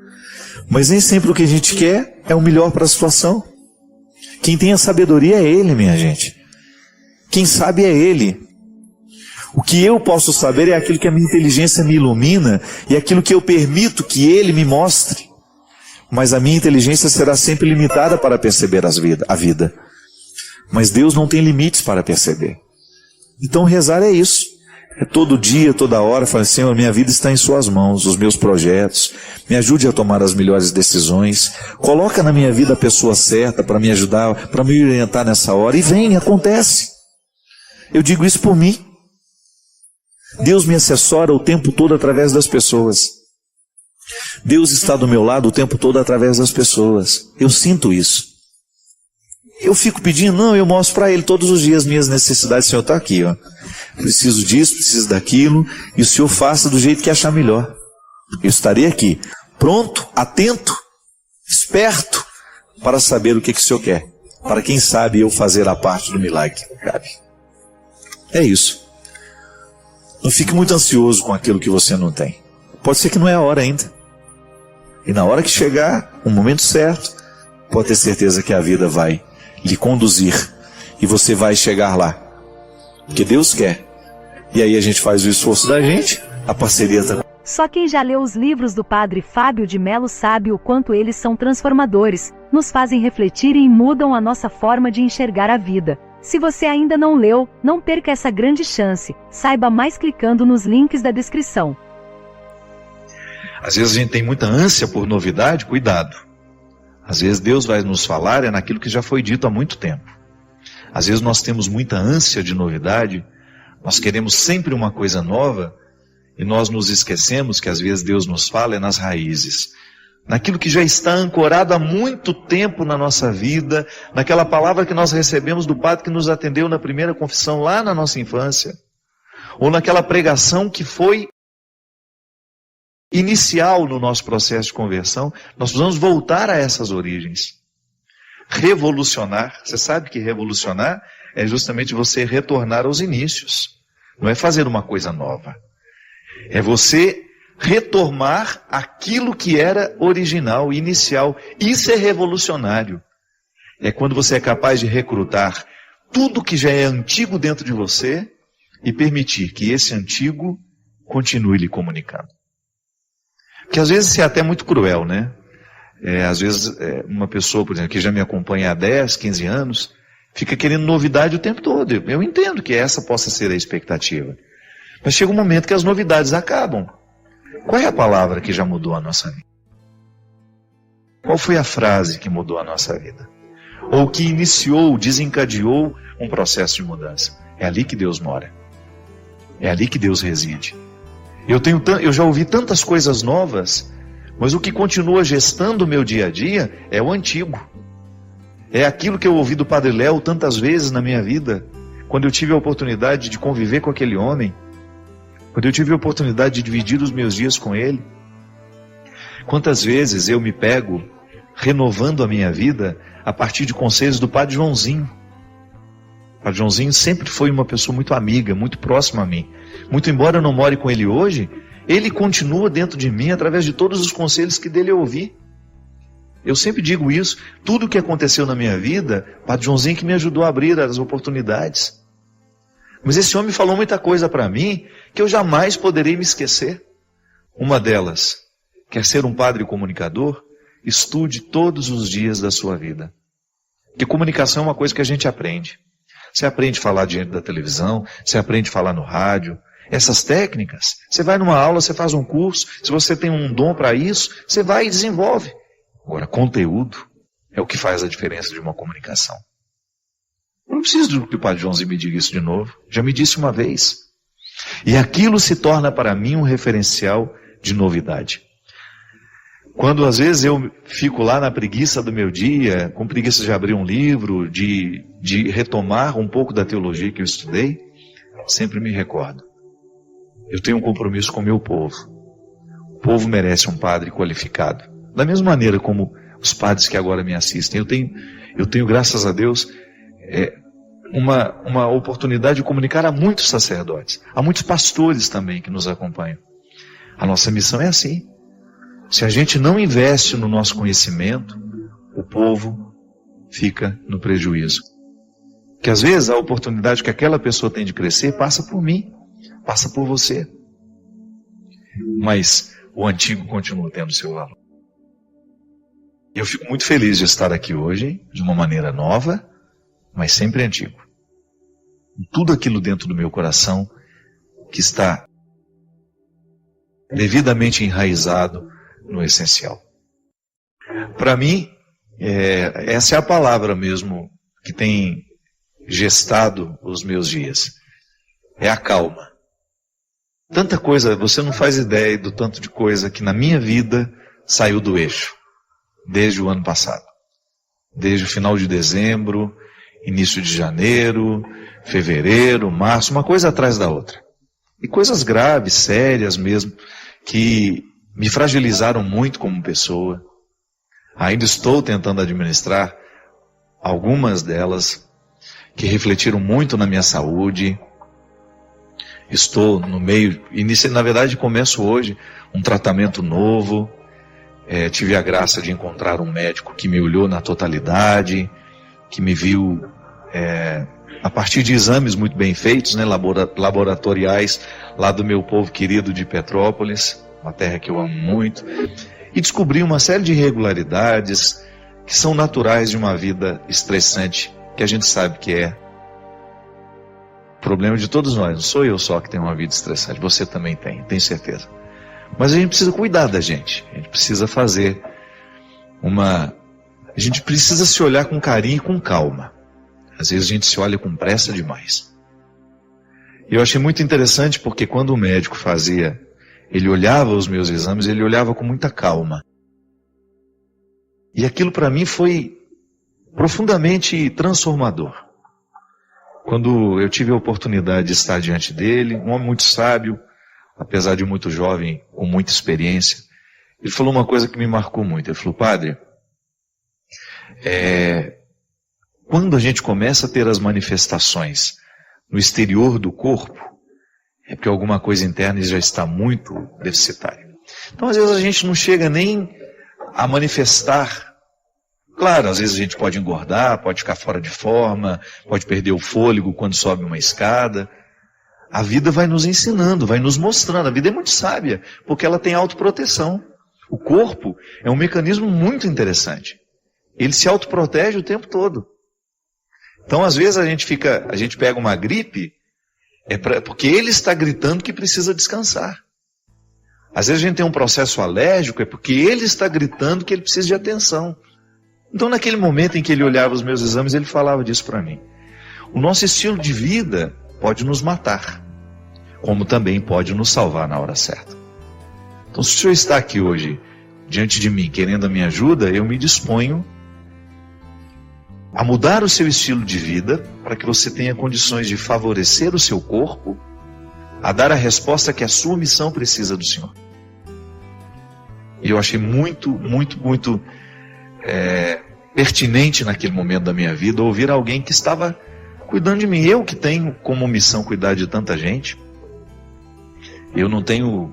Speaker 2: mas nem sempre o que a gente quer é o melhor para a situação. Quem tem a sabedoria é Ele, minha gente. Quem sabe é Ele. O que eu posso saber é aquilo que a minha inteligência me ilumina e aquilo que eu permito que Ele me mostre. Mas a minha inteligência será sempre limitada para perceber a vida. Mas Deus não tem limites para perceber. Então rezar é isso. É todo dia, toda hora, falar, Senhor, minha vida está em suas mãos, os meus projetos, me ajude a tomar as melhores decisões, coloca na minha vida a pessoa certa para me ajudar, para me orientar nessa hora, e vem, acontece. Eu digo isso por mim. Deus me assessora o tempo todo através das pessoas. Deus está do meu lado o tempo todo através das pessoas. Eu sinto isso. Eu fico pedindo, não, eu mostro para Ele todos os dias minhas necessidades. O Senhor está aqui, ó. Preciso disso, preciso daquilo, e o Senhor faça do jeito que achar melhor. Eu estarei aqui, pronto, atento, esperto, para saber o que o Senhor quer. Para quem sabe eu fazer a parte do milagre que cabe. É isso. Não fique muito ansioso com aquilo que você não tem. Pode ser que não é a hora ainda. E na hora que chegar, o momento certo, pode ter certeza que a vida vai lhe conduzir e você vai chegar lá, porque Deus quer. E aí a gente faz o esforço da gente, a parceria está.
Speaker 4: Só quem já leu os livros do Padre Fábio de Mello sabe o quanto eles são transformadores, nos fazem refletir e mudam a nossa forma de enxergar a vida. Se você ainda não leu, não perca essa grande chance. Saiba mais clicando nos links da descrição.
Speaker 2: Às vezes a gente tem muita ânsia por novidade, cuidado. Às vezes Deus vai nos falar naquilo que já foi dito há muito tempo. Às vezes nós temos muita ânsia de novidade, nós queremos sempre uma coisa nova, e nós nos esquecemos que às vezes Deus nos fala nas raízes. Naquilo que já está ancorado há muito tempo na nossa vida, naquela palavra que nós recebemos do Padre que nos atendeu na primeira confissão lá na nossa infância, ou naquela pregação que foi inicial no nosso processo de conversão. Nós precisamos voltar a essas origens. Revolucionar, você sabe que revolucionar é justamente você retornar aos inícios. Não é fazer uma coisa nova. É você retomar aquilo que era original, inicial. Isso é revolucionário. É quando você é capaz de recrutar tudo que já é antigo dentro de você e permitir que esse antigo continue lhe comunicando. Porque às vezes isso é até muito cruel, né? Às vezes uma pessoa, por exemplo, que já me acompanha há 10, 15 anos, fica querendo novidade o tempo todo. Eu entendo que essa possa ser a expectativa. Mas chega um momento que as novidades acabam. Qual é a palavra que já mudou a nossa vida? Qual foi a frase que mudou a nossa vida? Ou que iniciou, desencadeou um processo de mudança?
Speaker 3: É ali que Deus mora. É ali que Deus reside. Eu já ouvi tantas coisas novas, mas o que continua gestando o meu dia a dia é o antigo. É aquilo que eu ouvi do Padre Léo tantas vezes na minha vida, quando eu tive a oportunidade de conviver com aquele homem, quando eu tive a oportunidade de dividir os meus dias com ele. Quantas vezes eu me pego renovando a minha vida a partir de conselhos do Padre Joãozinho. O Padre Joãozinho sempre foi uma pessoa muito amiga, muito próxima a mim. Muito embora eu não more com ele hoje, ele continua dentro de mim através de todos os conselhos que dele eu ouvi. Eu sempre digo isso, tudo o que aconteceu na minha vida, Padre Joãozinho que me ajudou a abrir as oportunidades. Mas esse homem falou muita coisa para mim que eu jamais poderei me esquecer. Uma delas, quer ser um padre comunicador? Estude todos os dias da sua vida. Porque comunicação é uma coisa que a gente aprende. Você aprende a falar diante da televisão, você aprende a falar no rádio. Essas técnicas, você vai numa aula, você faz um curso, se você tem um dom para isso, você vai e desenvolve. Agora, conteúdo é o que faz a diferença de uma comunicação. Eu não preciso que o Padre Joãozinho me diga isso de novo. Já me disse uma vez. E aquilo se torna para mim um referencial de novidade. Quando às vezes eu fico lá na preguiça do meu dia, com preguiça de abrir um livro, de retomar um pouco da teologia que eu estudei, sempre me recordo. Eu tenho um compromisso com o meu povo. O povo merece um padre qualificado. Da mesma maneira como os padres que agora me assistem. Eu tenho graças a Deus, uma oportunidade de comunicar a muitos sacerdotes, a muitos pastores também que nos acompanham. A nossa missão é assim. Se a gente não investe no nosso conhecimento, o povo fica no prejuízo. Que às vezes a oportunidade que aquela pessoa tem de crescer passa por mim, passa por você. Mas o antigo continua tendo seu valor. Eu fico muito feliz de estar aqui hoje, de uma maneira nova, mas sempre antigo. Tudo aquilo dentro do meu coração que está devidamente enraizado no essencial. Para mim, essa é a palavra mesmo que tem gestado os meus dias. É a calma. Tanta coisa, você não faz ideia do tanto de coisa que na minha vida saiu do eixo, desde o ano passado. Desde o final de dezembro, início de janeiro, fevereiro, março, uma coisa atrás da outra. E coisas graves, sérias mesmo, que me fragilizaram muito como pessoa. Ainda estou tentando administrar algumas delas, que refletiram muito na minha saúde. Estou no meio, na verdade começo hoje um tratamento novo. Tive a graça de encontrar um médico que me olhou na totalidade, que me viu a partir de exames muito bem feitos, né, laboratoriais, lá do meu povo querido de Petrópolis, uma terra que eu amo muito, e descobri uma série de irregularidades que são naturais de uma vida estressante, que a gente sabe que é problema de todos nós. Não sou eu só que tenho uma vida estressante, você também tem, tenho certeza. Mas a gente precisa cuidar da gente, a gente precisa fazer a gente precisa se olhar com carinho e com calma. Às vezes a gente se olha com pressa demais. E eu achei muito interessante porque quando o médico ele olhava os meus exames, ele olhava com muita calma. E aquilo para mim foi profundamente transformador. Quando eu tive a oportunidade de estar diante dele, um homem muito sábio, apesar de muito jovem, com muita experiência, ele falou uma coisa que me marcou muito. Ele falou: padre, quando a gente começa a ter as manifestações no exterior do corpo, é porque alguma coisa interna já está muito deficitária. Então, às vezes, a gente não chega nem a manifestar. Claro, às vezes a gente pode engordar, pode ficar fora de forma, pode perder o fôlego quando sobe uma escada. A vida vai nos ensinando, vai nos mostrando. A vida é muito sábia, porque ela tem autoproteção. O corpo é um mecanismo muito interessante. Ele se autoprotege o tempo todo. Então, às vezes, a gente pega uma gripe, porque ele está gritando que precisa descansar. Às vezes a gente tem um processo alérgico, é porque ele está gritando que ele precisa de atenção. Então, naquele momento em que ele olhava os meus exames, ele falava disso para mim. O nosso estilo de vida,
Speaker 2: pode nos matar, como também pode nos salvar na hora certa. Então, se o Senhor está aqui hoje, diante de mim, querendo a minha ajuda, eu me disponho a mudar o seu estilo de vida, para que você tenha condições de favorecer o seu corpo, a dar a resposta que a sua missão precisa do Senhor. E eu achei muito pertinente naquele momento da minha vida ouvir alguém que estava cuidando de mim. Eu que tenho como missão cuidar de tanta gente, eu não tenho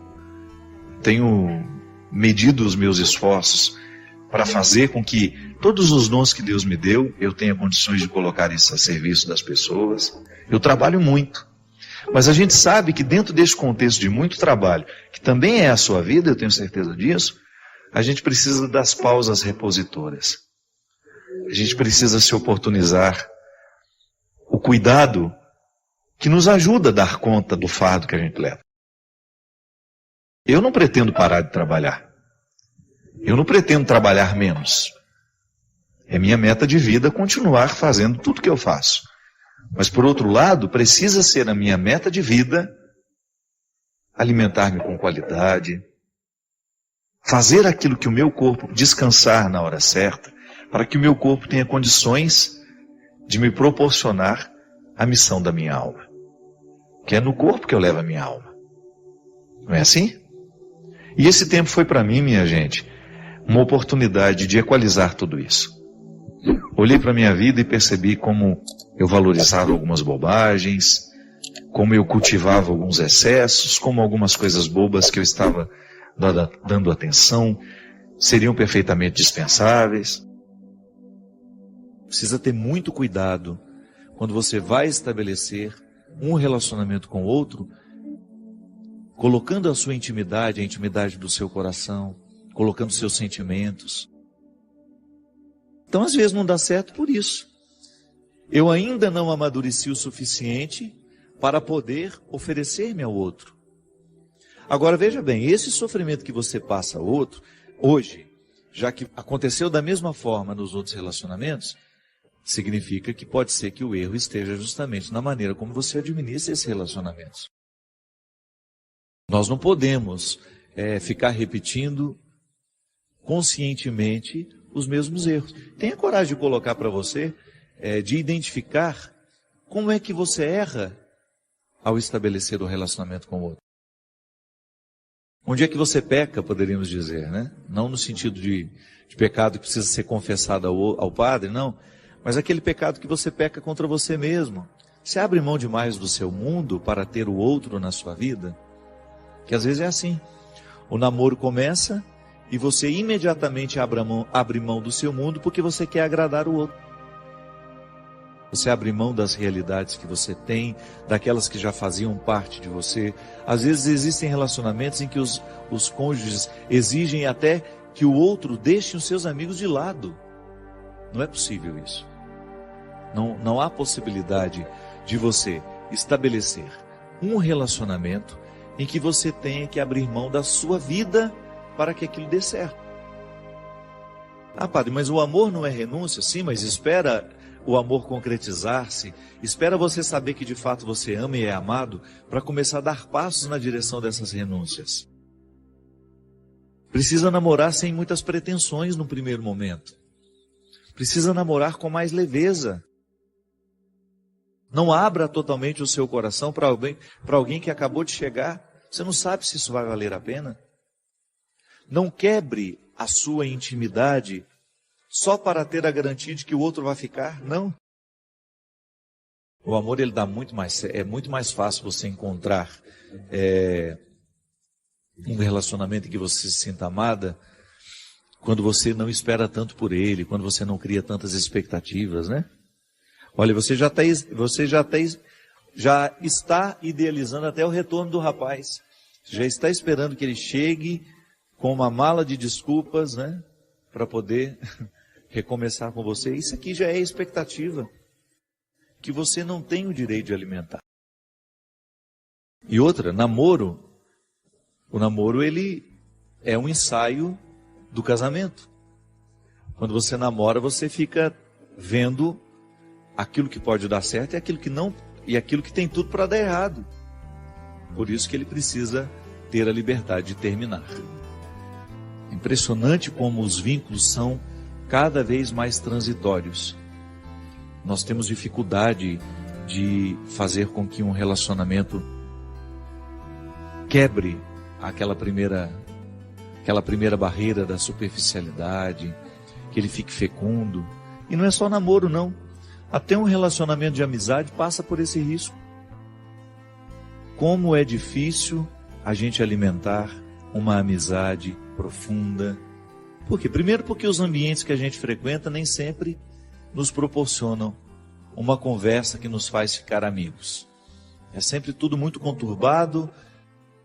Speaker 2: medido os meus esforços para fazer com que todos os dons que Deus me deu, eu tenha condições de colocar isso a serviço das pessoas. Eu trabalho muito. Mas a gente sabe que dentro desse contexto de muito trabalho, que também é a sua vida, eu tenho certeza disso, a gente precisa das pausas repositoras. A gente precisa se oportunizar o cuidado que nos ajuda a dar conta do fardo que a gente leva. Eu não pretendo parar de trabalhar. Eu não pretendo trabalhar menos. É minha meta de vida continuar fazendo tudo que eu faço. Mas, por outro lado, precisa ser a minha meta de vida alimentar-me com qualidade, fazer aquilo que o meu corpo descansar na hora certa, para que o meu corpo tenha condições de me proporcionar a missão da minha alma. Que é no corpo que eu levo a minha alma. Não é assim? E esse tempo foi para mim, minha gente, uma oportunidade de equalizar tudo isso. Olhei para a minha vida e percebi como eu valorizava algumas bobagens, como eu cultivava alguns excessos, como algumas coisas bobas que eu estava dando atenção seriam perfeitamente dispensáveis. Precisa ter muito cuidado quando você vai estabelecer um relacionamento com o outro, colocando a sua intimidade, a intimidade do seu coração, colocando seus sentimentos. Então, às vezes, não dá certo por isso. Eu ainda não amadureci o suficiente para poder oferecer-me ao outro. Agora, veja bem, esse sofrimento que você passa ao outro, hoje, já que aconteceu da mesma forma nos outros relacionamentos, significa que pode ser que o erro esteja justamente na maneira como você administra esses relacionamentos. Nós não podemos ficar repetindo conscientemente os mesmos erros. Tenha coragem de colocar para você, de identificar como é que você erra ao estabelecer o relacionamento com o outro. Onde é que você peca, poderíamos dizer, né? Não no sentido de pecado que precisa ser confessado ao padre, não. Mas aquele pecado que você peca contra você mesmo. Você abre mão demais do seu mundo para ter o outro na sua vida? Que às vezes é assim. O namoro começa e você imediatamente abre mão do seu mundo porque você quer agradar o outro. Você abre mão das realidades que você tem, daquelas que já faziam parte de você. Às vezes existem relacionamentos em que os cônjuges exigem até que o outro deixe os seus amigos de lado. Não é possível isso. Não há possibilidade de você estabelecer um relacionamento em que você tenha que abrir mão da sua vida para que aquilo dê certo. Ah, padre, mas o amor não é renúncia? Sim, mas espera o amor concretizar-se, espera você saber que de fato você ama e é amado, para começar a dar passos na direção dessas renúncias. Precisa namorar sem muitas pretensões no primeiro momento. Precisa namorar com mais leveza. Não abra totalmente o seu coração para alguém que acabou de chegar. Você não sabe se isso vai valer a pena. Não quebre a sua intimidade só para ter a garantia de que o outro vai ficar. Não. O amor, ele é muito mais fácil você encontrar um relacionamento em que você se sinta amada quando você não espera tanto por ele, quando você não cria tantas expectativas, né? Olha, você já está idealizando até o retorno do rapaz. Já está esperando que ele chegue com uma mala de desculpas, né? Para poder recomeçar com você. Isso aqui já é expectativa que você não tem o direito de alimentar. E outra, namoro. O namoro, ele é um ensaio do casamento. Quando você namora, você fica vendo aquilo que pode dar certo e aquilo que e aquilo que tem tudo para dar errado. Por isso que ele precisa ter a liberdade de terminar. Impressionante como os vínculos são cada vez mais transitórios. Nós temos dificuldade de fazer com que um relacionamento quebre aquela primeira barreira da superficialidade, que ele fique fecundo. E não é só namoro, não. Até um relacionamento de amizade passa por esse risco. Como é difícil a gente alimentar uma amizade profunda. Por quê? Primeiro porque os ambientes que a gente frequenta nem sempre nos proporcionam uma conversa que nos faz ficar amigos. É sempre tudo muito conturbado,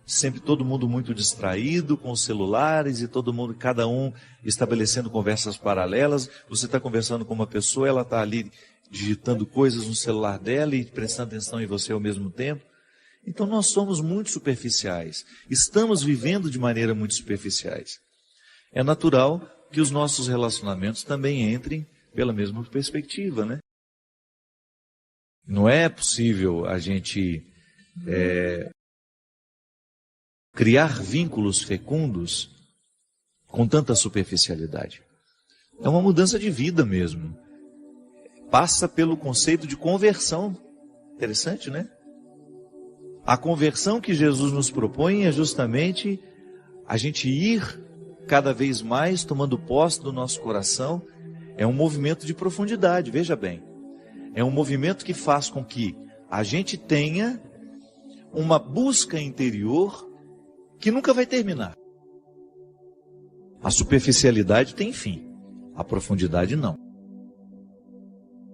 Speaker 2: sempre todo mundo muito distraído com os celulares e todo mundo, cada um estabelecendo conversas paralelas. Você está conversando com uma pessoa, ela está ali digitando coisas no celular dela e prestando atenção em você ao mesmo tempo. Então nós somos muito superficiais, estamos vivendo de maneira muito superficiais. É natural que os nossos relacionamentos também entrem pela mesma perspectiva, né? Não é possível a gente criar vínculos fecundos com tanta superficialidade. É uma mudança de vida mesmo. Passa pelo conceito de conversão. Interessante, né? A conversão que Jesus nos propõe é justamente a gente ir cada vez mais tomando posse do nosso coração. É um movimento de profundidade, veja bem. É um movimento que faz com que a gente tenha uma busca interior que nunca vai terminar. A superficialidade tem fim, a profundidade não.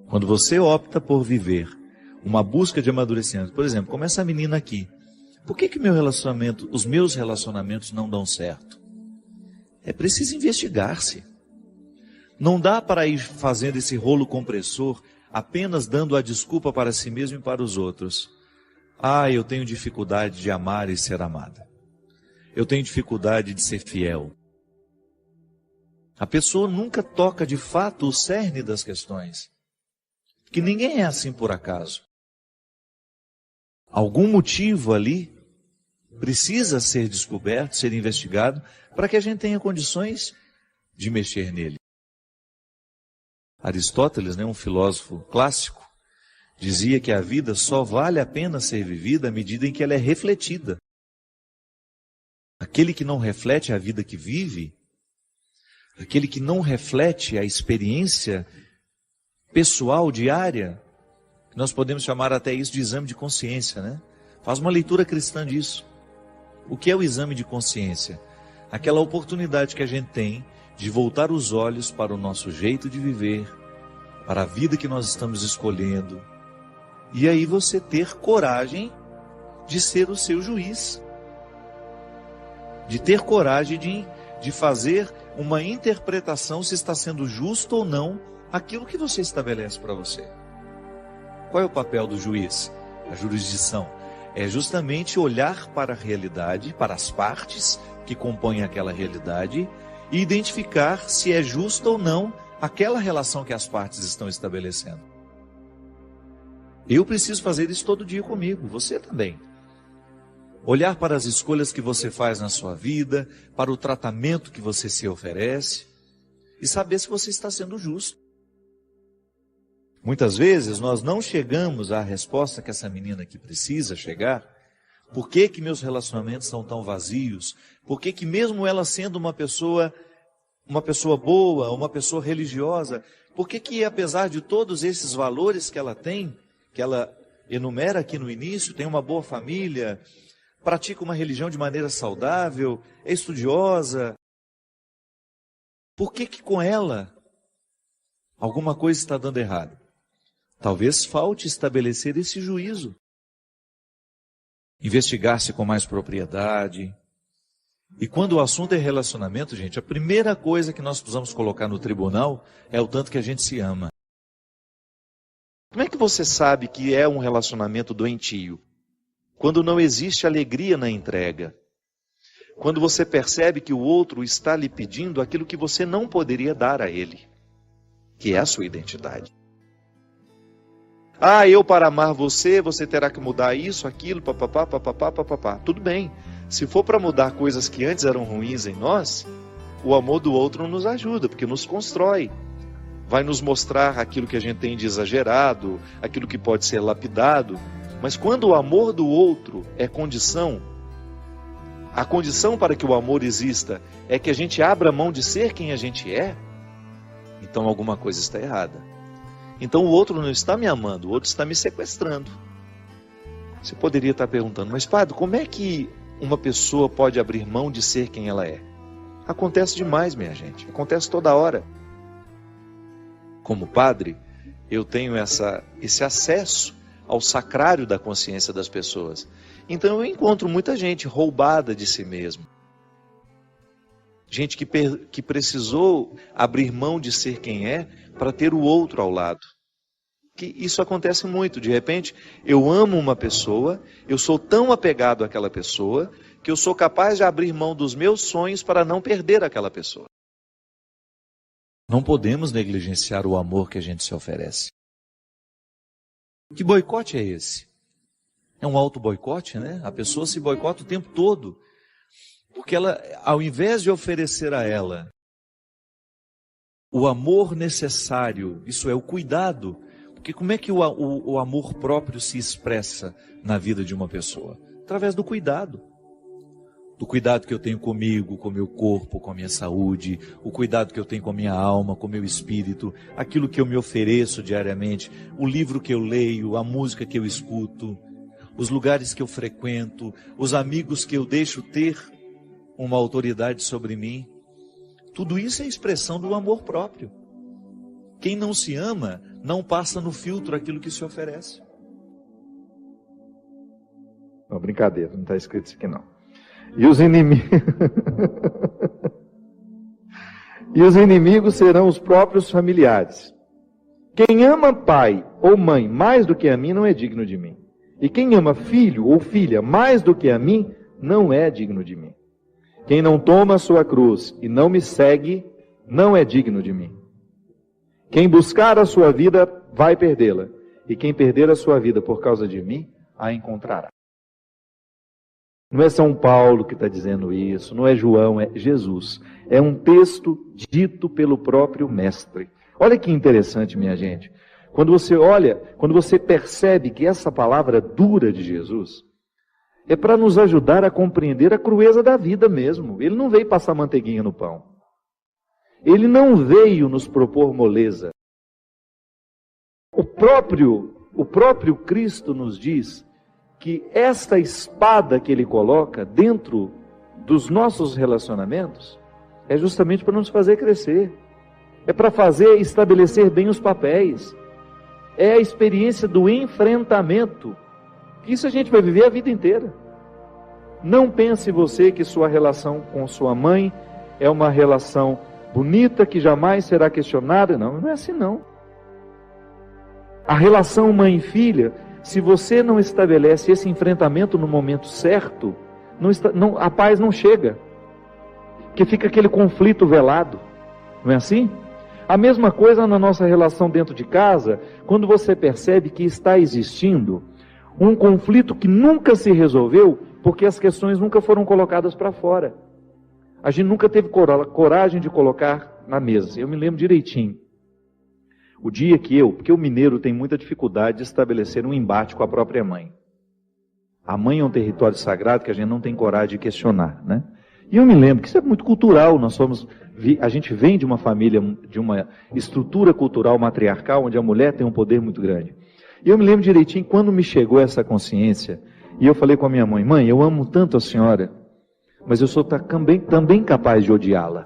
Speaker 2: Quando você opta por viver uma busca de amadurecimento, por exemplo, como essa menina aqui, por que os meus relacionamentos não dão certo? É preciso investigar-se. Não dá para ir fazendo esse rolo compressor, apenas dando a desculpa para si mesmo e para os outros. Ah, eu tenho dificuldade de amar e ser amada. Eu tenho dificuldade de ser fiel. A pessoa nunca toca de fato o cerne das questões. Que ninguém é assim por acaso. Algum motivo ali precisa ser descoberto, ser investigado, para que a gente tenha condições de mexer nele. Aristóteles, um filósofo clássico, dizia que a vida só vale a pena ser vivida à medida em que ela é refletida. Aquele que não reflete a vida que vive, aquele que não reflete a experiência pessoal, diária, nós podemos chamar até isso de exame de consciência, né? Faz uma leitura cristã disso. O que é o exame de consciência? Aquela oportunidade que a gente tem de voltar os olhos para o nosso jeito de viver, para a vida que nós estamos escolhendo, e aí você ter coragem de ser o seu juiz, de ter coragem de fazer uma interpretação se está sendo justo ou não aquilo que você estabelece para você. Qual é o papel do juiz? A jurisdição é justamente olhar para a realidade, para as partes que compõem aquela realidade e identificar se é justa ou não aquela relação que as partes estão estabelecendo. Eu preciso fazer isso todo dia comigo, você também. Olhar para as escolhas que você faz na sua vida, para o tratamento que você se oferece e saber se você está sendo justo. Muitas vezes nós não chegamos à resposta que essa menina aqui precisa chegar. Por que que meus relacionamentos são tão vazios? Por que que mesmo ela sendo uma pessoa boa, uma pessoa religiosa, por que que apesar de todos esses valores que ela tem, que ela enumera aqui no início, tem uma boa família, pratica uma religião de maneira saudável, é estudiosa, por que que com ela alguma coisa está dando errado? Talvez falte estabelecer esse juízo. Investigar-se com mais propriedade. E quando o assunto é relacionamento, gente, a primeira coisa que nós precisamos colocar no tribunal é o tanto que a gente se ama.
Speaker 5: Como é que você sabe que é um relacionamento doentio? Quando não existe alegria na entrega. Quando você percebe que o outro está lhe pedindo aquilo que você não poderia dar a ele, que é a sua identidade. Eu para amar você, você terá que mudar isso, aquilo, papapá, papapá, papapá. Tudo bem. Se for para mudar coisas que antes eram ruins em nós, o amor do outro nos ajuda, porque nos constrói. Vai nos mostrar aquilo que a gente tem de exagerado, aquilo que pode ser lapidado. Mas quando o amor do outro é condição, a condição para que o amor exista é que a gente abra mão de ser quem a gente é, então alguma coisa está errada. Então o outro não está me amando, o outro está me sequestrando. Você poderia estar perguntando, mas padre, como é que uma pessoa pode abrir mão de ser quem ela é? Acontece demais, minha gente, acontece toda hora. Como padre, eu tenho esse acesso ao sacrário da consciência das pessoas. Então eu encontro muita gente roubada de si mesmo. Gente que precisou abrir mão de ser quem é para ter o outro ao lado. Que isso acontece muito. De repente, eu amo uma pessoa, eu sou tão apegado àquela pessoa, que eu sou capaz de abrir mão dos meus sonhos para não perder aquela pessoa. Não podemos negligenciar o amor que a gente se oferece. Que boicote é esse? É um auto-boicote, né? A pessoa se boicota o tempo todo. Porque ela, ao invés de oferecer a ela o amor necessário, isso é, o cuidado, porque como é que o amor próprio se expressa na vida de uma pessoa? Através do cuidado. Do cuidado que eu tenho comigo, com o meu corpo, com a minha saúde, o cuidado que eu tenho com a minha alma, com o meu espírito, aquilo que eu me ofereço diariamente, o livro que eu leio, a música que eu escuto, os lugares que eu frequento, os amigos que eu deixo ter uma autoridade sobre mim. Tudo isso é expressão do amor próprio. Quem não se ama, não passa no filtro aquilo que se oferece.
Speaker 3: Não, brincadeira, não está escrito isso aqui não. E os inimigos... E os inimigos serão os próprios familiares. Quem ama pai ou mãe mais do que a mim não é digno de mim. E quem ama filho ou filha mais do que a mim não é digno de mim. Quem não toma a sua cruz e não me segue não é digno de mim. Quem buscar a sua vida vai perdê-la. E quem perder a sua vida por causa de mim, a encontrará. Não é São Paulo que está dizendo isso, não é João, é Jesus. É um texto dito pelo próprio Mestre. Olha que interessante, minha gente. Quando você olha, quando você percebe que essa palavra dura de Jesus, é para nos ajudar a compreender a crueza da vida mesmo. Ele não veio passar manteiguinha no pão. Ele não veio nos propor moleza. O próprio Cristo nos diz que esta espada que ele coloca dentro dos nossos relacionamentos é justamente para nos fazer crescer. É para estabelecer bem os papéis. É a experiência do enfrentamento. Isso a gente vai viver a vida inteira. Não pense você que sua relação com sua mãe é uma relação bonita, que jamais será questionada. Não, não é assim não. A relação mãe e filha, se você não estabelece esse enfrentamento no momento certo, a paz não chega. Porque fica aquele conflito velado. Não é assim? A mesma coisa na nossa relação dentro de casa, quando você percebe que está existindo um conflito que nunca se resolveu, porque as questões nunca foram colocadas para fora. A gente nunca teve coragem de colocar na mesa. Eu me lembro direitinho. O dia que porque o mineiro tem muita dificuldade de estabelecer um embate com a própria mãe. A mãe é um território sagrado que a gente não tem coragem de questionar, né? E eu me lembro que isso é muito cultural, a gente vem de uma família, de uma estrutura cultural matriarcal, onde a mulher tem um poder muito grande. E eu me lembro direitinho quando me chegou essa consciência, e eu falei com a minha mãe, mãe, eu amo tanto a senhora, mas eu sou também capaz de odiá-la.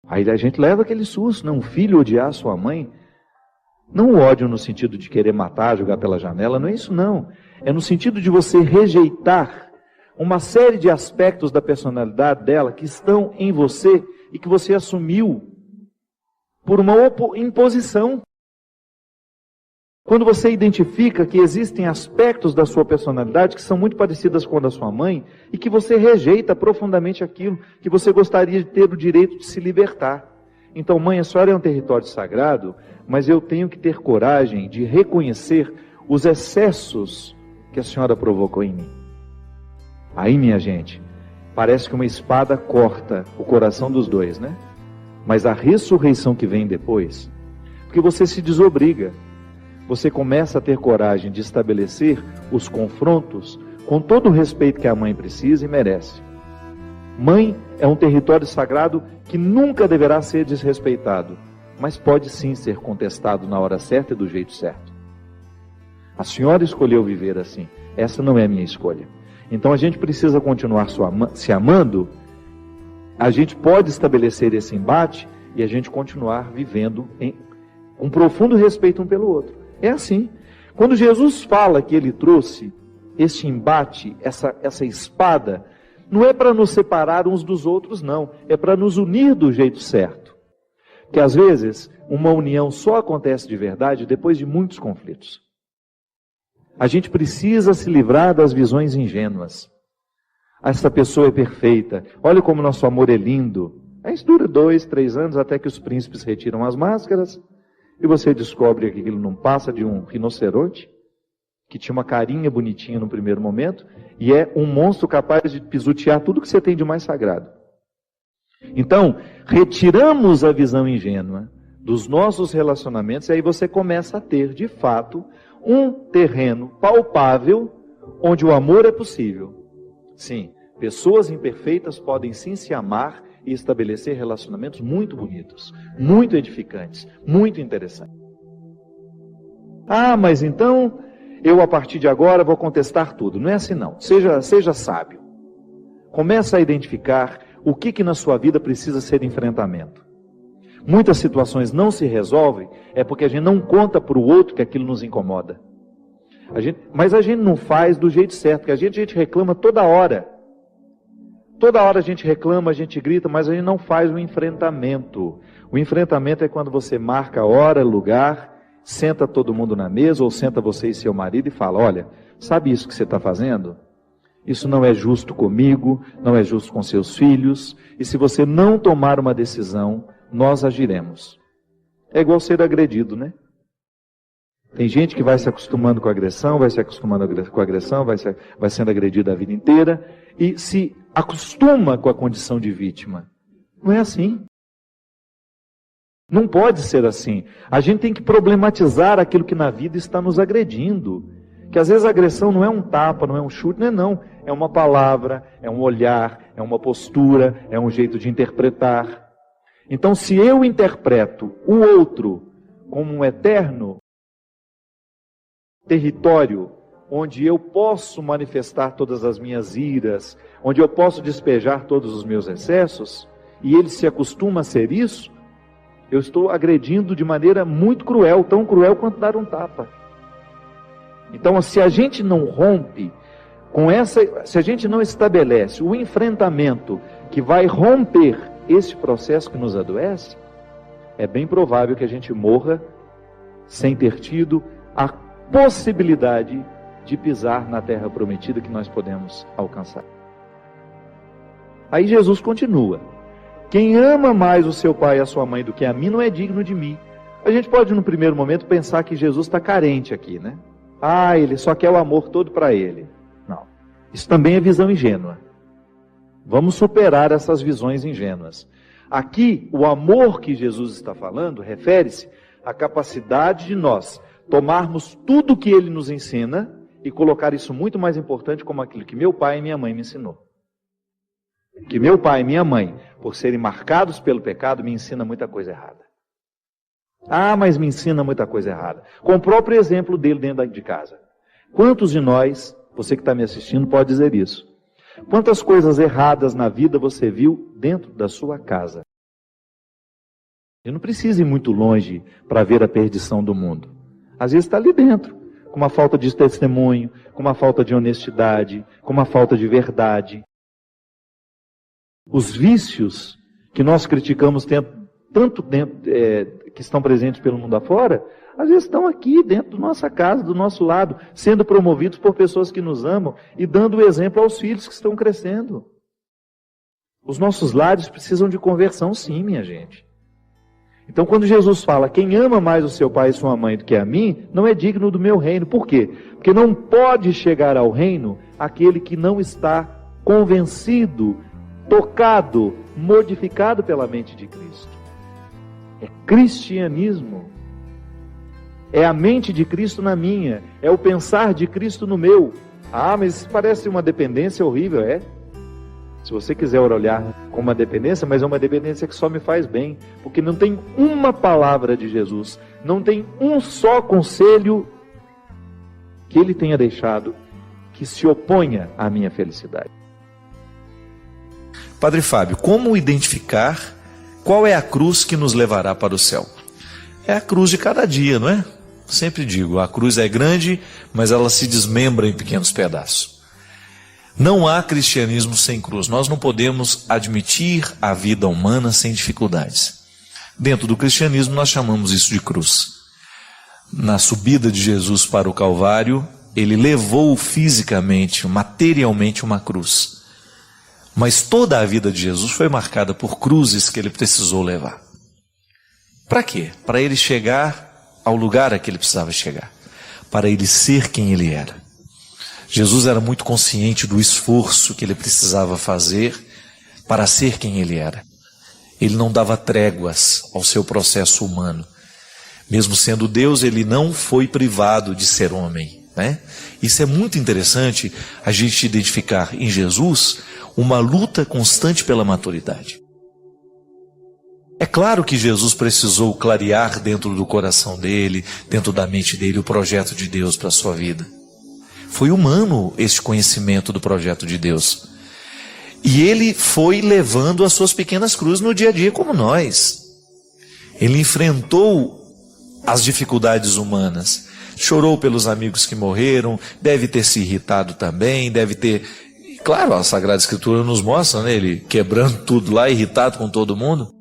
Speaker 3: Aí a gente leva aquele susto, um filho odiar sua mãe, não o ódio no sentido de querer matar, jogar pela janela, não é isso não. É no sentido de você rejeitar uma série de aspectos da personalidade dela que estão em você e que você assumiu por uma imposição. Quando você identifica que existem aspectos da sua personalidade que são muito parecidas com a da sua mãe e que você rejeita profundamente aquilo, que você gostaria de ter o direito de se libertar.
Speaker 5: Então, mãe, a senhora é um território sagrado, mas eu tenho que ter coragem de reconhecer os excessos que a senhora provocou em mim. Aí, minha gente, parece que uma espada corta o coração dos dois, né? Mas a ressurreição que vem depois, porque você se desobriga, você começa a ter coragem de estabelecer os confrontos com todo o respeito que a mãe precisa e merece. Mãe é um território sagrado que nunca deverá ser desrespeitado, mas pode sim ser contestado na hora certa e do jeito certo. A senhora escolheu viver assim, essa não é a minha escolha. Então a gente precisa continuar se amando, a gente pode estabelecer esse embate e a gente continuar vivendo com profundo respeito um pelo outro. É assim. Quando Jesus fala que ele trouxe este embate, essa espada, não é para nos separar uns dos outros, não. É para nos unir do jeito certo. Porque às vezes uma união só acontece de verdade depois de muitos conflitos. A gente precisa se livrar das visões ingênuas. Essa pessoa é perfeita. Olha como nosso amor é lindo. Aí isso dura 2, 3 anos até que os príncipes retiram as máscaras e você descobre que aquilo não passa de um rinoceronte que tinha uma carinha bonitinha no primeiro momento e é um monstro capaz de pisotear tudo que você tem de mais sagrado. Então, retiramos a visão ingênua dos nossos relacionamentos e aí você começa a ter, de fato, um terreno palpável onde o amor é possível. Sim, pessoas imperfeitas podem sim se amar e estabelecer relacionamentos muito bonitos, muito edificantes, muito interessantes. Ah, mas então eu a partir de agora vou contestar tudo. Não é assim não. Seja sábio. Começa a identificar o que na sua vida precisa ser enfrentamento. Muitas situações não se resolvem, é porque a gente não conta para o outro que aquilo nos incomoda. Mas a gente não faz do jeito certo, porque a gente reclama toda hora. Toda hora a gente reclama, a gente grita, mas a gente não faz o enfrentamento. O enfrentamento é quando você marca a hora, lugar, senta todo mundo na mesa, ou senta você e seu marido e fala, olha, sabe isso que você está fazendo? Isso não é justo comigo, não é justo com seus filhos, e se você não tomar uma decisão, nós agiremos. É igual ser agredido, né? Tem gente que vai se acostumando com a agressão, vai se acostumando com a agressão, vai sendo agredida a vida inteira, e se acostuma com a condição de vítima. Não é assim. Não pode ser assim. A gente tem que problematizar aquilo que na vida está nos agredindo. Que às vezes a agressão não é um tapa, não é um chute, não. É uma palavra, é um olhar, é uma postura, é um jeito de interpretar. Então, se eu interpreto o outro como um eterno território onde eu posso manifestar todas as minhas iras, onde eu posso despejar todos os meus excessos, e ele se acostuma a ser isso, eu estou agredindo de maneira muito cruel, tão cruel quanto dar um tapa. Então, se a gente não rompe com se a gente não estabelece o enfrentamento que vai romper esse processo que nos adoece, é bem provável que a gente morra sem ter tido a possibilidade de pisar na terra prometida que nós podemos alcançar. Aí Jesus continua. Quem ama mais o seu pai e a sua mãe do que a mim não é digno de mim. A gente pode no primeiro momento pensar que Jesus está carente aqui, né? Ah, ele só quer o amor todo para ele. Não. Isso também é visão ingênua. Vamos superar essas visões ingênuas. Aqui, o amor que Jesus está falando refere-se à capacidade de nós tomarmos tudo que ele nos ensina e colocar isso muito mais importante como aquilo que meu pai e minha mãe me ensinou. Que meu pai e minha mãe, por serem marcados pelo pecado, me ensina muita coisa errada. Ah, mas me ensina muita coisa errada. Com o próprio exemplo dele dentro de casa. Quantos de nós, você que está me assistindo, pode dizer isso? Quantas coisas erradas na vida você viu dentro da sua casa? Eu não preciso ir muito longe para ver a perdição do mundo. Às vezes está ali dentro, com uma falta de testemunho, com uma falta de honestidade, com uma falta de verdade. Os vícios que nós criticamos tanto dentro, que estão presentes pelo mundo afora, às vezes estão aqui dentro da nossa casa, do nosso lado, sendo promovidos por pessoas que nos amam e dando o exemplo aos filhos que estão crescendo. Os nossos lares precisam de conversão sim, minha gente. Então, quando Jesus fala, quem ama mais o seu pai e sua mãe do que a mim, não é digno do meu reino. Por quê? Porque não pode chegar ao reino aquele que não está convencido, tocado, modificado pela mente de Cristo. É cristianismo. É a mente de Cristo na minha, é o pensar de Cristo no meu. Ah, mas isso parece uma dependência horrível, é? Se você quiser olhar como uma dependência, mas é uma dependência que só me faz bem, porque não tem uma palavra de Jesus, não tem um só conselho que Ele tenha deixado que se oponha à minha felicidade.
Speaker 2: Padre Fábio, como identificar qual é a cruz que nos levará para o céu? É a cruz de cada dia, não é? Sempre digo, a cruz é grande, mas ela se desmembra em pequenos pedaços. Não há cristianismo sem cruz. Nós não podemos admitir a vida humana sem dificuldades. Dentro do cristianismo nós chamamos isso de cruz. Na subida de Jesus para o Calvário, ele levou fisicamente, materialmente uma cruz. Mas toda a vida de Jesus foi marcada por cruzes que ele precisou levar. Para quê? Para ele chegar ao lugar a que ele precisava chegar. Para ele ser quem ele era. Jesus era muito consciente do esforço que ele precisava fazer para ser quem ele era. Ele não dava tréguas ao seu processo humano. Mesmo sendo Deus, ele não foi privado de ser homem, né? Isso é muito interessante a gente identificar em Jesus uma luta constante pela maturidade. É claro que Jesus precisou clarear dentro do coração dele, dentro da mente dele, o projeto de Deus para a sua vida. Foi humano esse conhecimento do projeto de Deus. E ele foi levando as suas pequenas cruzes no dia a dia como nós. Ele enfrentou as dificuldades humanas. Chorou pelos amigos que morreram, deve ter se irritado também, deve ter... Claro, a Sagrada Escritura nos mostra, né, ele quebrando tudo lá, irritado com todo mundo.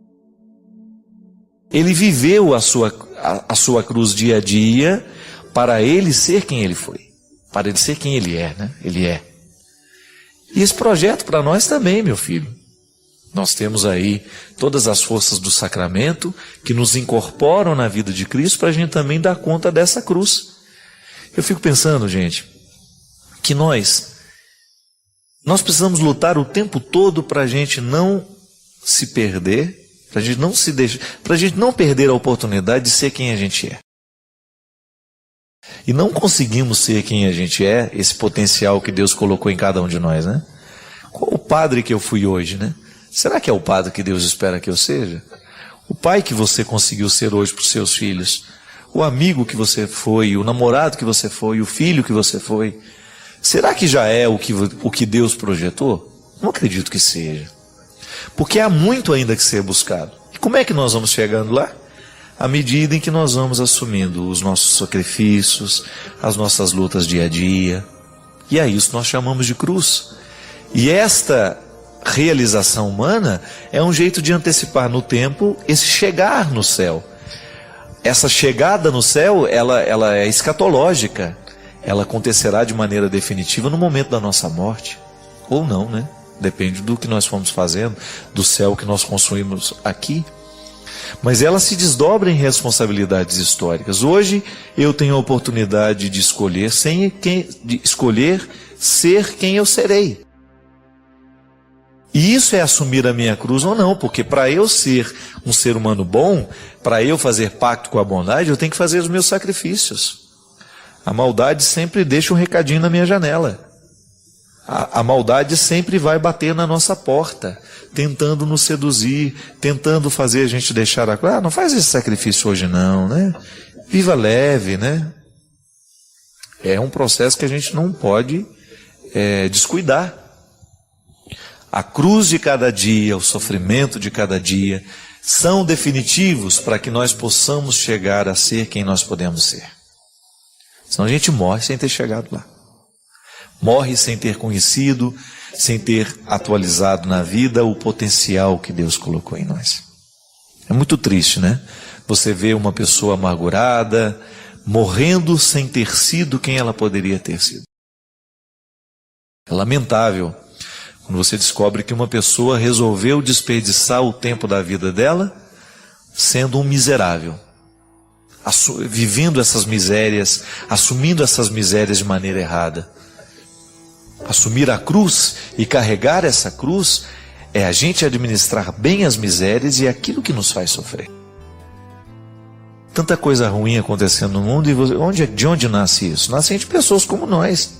Speaker 2: Ele viveu a sua cruz dia a dia para ele ser quem ele foi. Para ele ser quem ele é, né? Ele é. E esse projeto para nós também, meu filho. Nós temos aí todas as forças do sacramento que nos incorporam na vida de Cristo para a gente também dar conta dessa cruz. Eu fico pensando, gente, que nós precisamos lutar o tempo todo para a gente não se perder, para a gente não se deixar, para a gente não perder a oportunidade de ser quem a gente é. E não conseguimos ser quem a gente é, esse potencial que Deus colocou em cada um de nós, né? Qual o padre que eu fui hoje, né? Será que é o padre que Deus espera que eu seja? O pai que você conseguiu ser hoje para os seus filhos? O amigo que você foi? O namorado que você foi? O filho que você foi? Será que já é o que Deus projetou? Não acredito que seja. Porque há muito ainda que ser buscado. E como é que nós vamos chegando lá? À medida em que nós vamos assumindo os nossos sacrifícios, as nossas lutas dia a dia. E a isso nós chamamos de cruz. E esta realização humana é um jeito de antecipar no tempo esse chegar no céu. Essa chegada no céu, ela é escatológica. Ela acontecerá de maneira definitiva no momento da nossa morte. Ou não, né? Depende do que nós fomos fazendo, do céu que nós construímos aqui. Mas ela se desdobra em responsabilidades históricas. Hoje eu tenho a oportunidade de escolher, ser quem eu serei. E isso é assumir a minha cruz ou não, porque para eu ser um ser humano bom, para eu fazer pacto com a bondade, eu tenho que fazer os meus sacrifícios. A maldade sempre deixa um recadinho na minha janela. A maldade sempre vai bater na nossa porta, tentando nos seduzir, tentando fazer a gente deixar a cruz. Não faz esse sacrifício hoje não, né? Viva leve, né? É um processo que a gente não pode descuidar. A cruz de cada dia, o sofrimento de cada dia, são definitivos para que nós possamos chegar a ser quem nós podemos ser. Senão a gente morre sem ter chegado lá. Morre sem ter conhecido, sem ter atualizado na vida o potencial que Deus colocou em nós. É muito triste, né? Você vê uma pessoa amargurada, morrendo sem ter sido quem ela poderia ter sido. É lamentável quando você descobre que uma pessoa resolveu desperdiçar o tempo da vida dela sendo um miserável, vivendo essas misérias, assumindo essas misérias de maneira errada. Assumir a cruz e carregar essa cruz é a gente administrar bem as misérias e aquilo que nos faz sofrer. Tanta coisa ruim acontecendo no mundo, e de onde nasce isso? Nasce de pessoas como nós.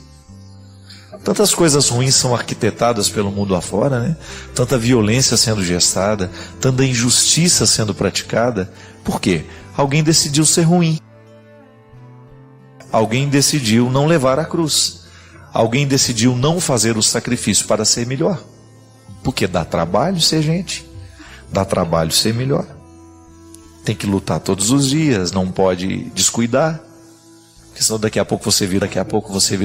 Speaker 2: Tantas coisas ruins são arquitetadas pelo mundo afora, né? Tanta violência sendo gestada, tanta injustiça sendo praticada. Por quê? Alguém decidiu ser ruim. Alguém decidiu não levar a cruz. Alguém decidiu não fazer o sacrifício para ser melhor. Porque dá trabalho ser gente. Dá trabalho ser melhor. Tem que lutar todos os dias, não pode descuidar. Porque senão daqui a pouco você vira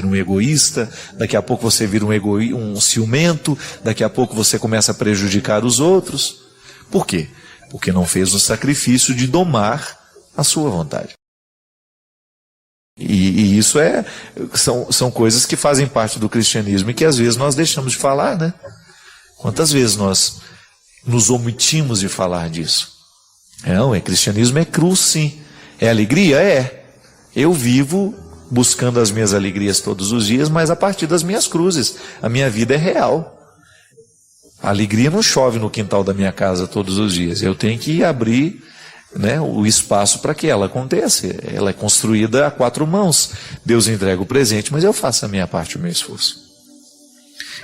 Speaker 2: um egoísta, daqui a pouco você vira um ciumento, daqui a pouco você começa a prejudicar os outros. Por quê? Porque não fez o sacrifício de domar a sua vontade. E isso são coisas que fazem parte do cristianismo e que às vezes nós deixamos de falar, né? Quantas vezes nós nos omitimos de falar disso? Não, cristianismo é cruz, sim. É alegria? É. Eu vivo buscando as minhas alegrias todos os dias, mas a partir das minhas cruzes. A minha vida é real. A alegria não chove no quintal da minha casa todos os dias. Eu tenho que abrir, né, o espaço para que ela aconteça. Ela é construída a 4 mãos. Deus entrega o presente, mas eu faço a minha parte, o meu esforço.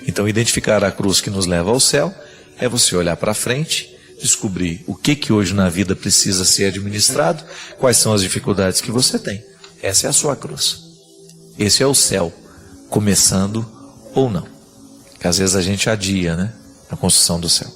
Speaker 2: Então, identificar a cruz que nos leva ao céu é você olhar para frente, descobrir o que hoje na vida precisa ser administrado, quais são as dificuldades que você tem. Essa é a sua cruz. Esse é o céu, começando ou não. Que às vezes a gente adia, né, a construção do céu.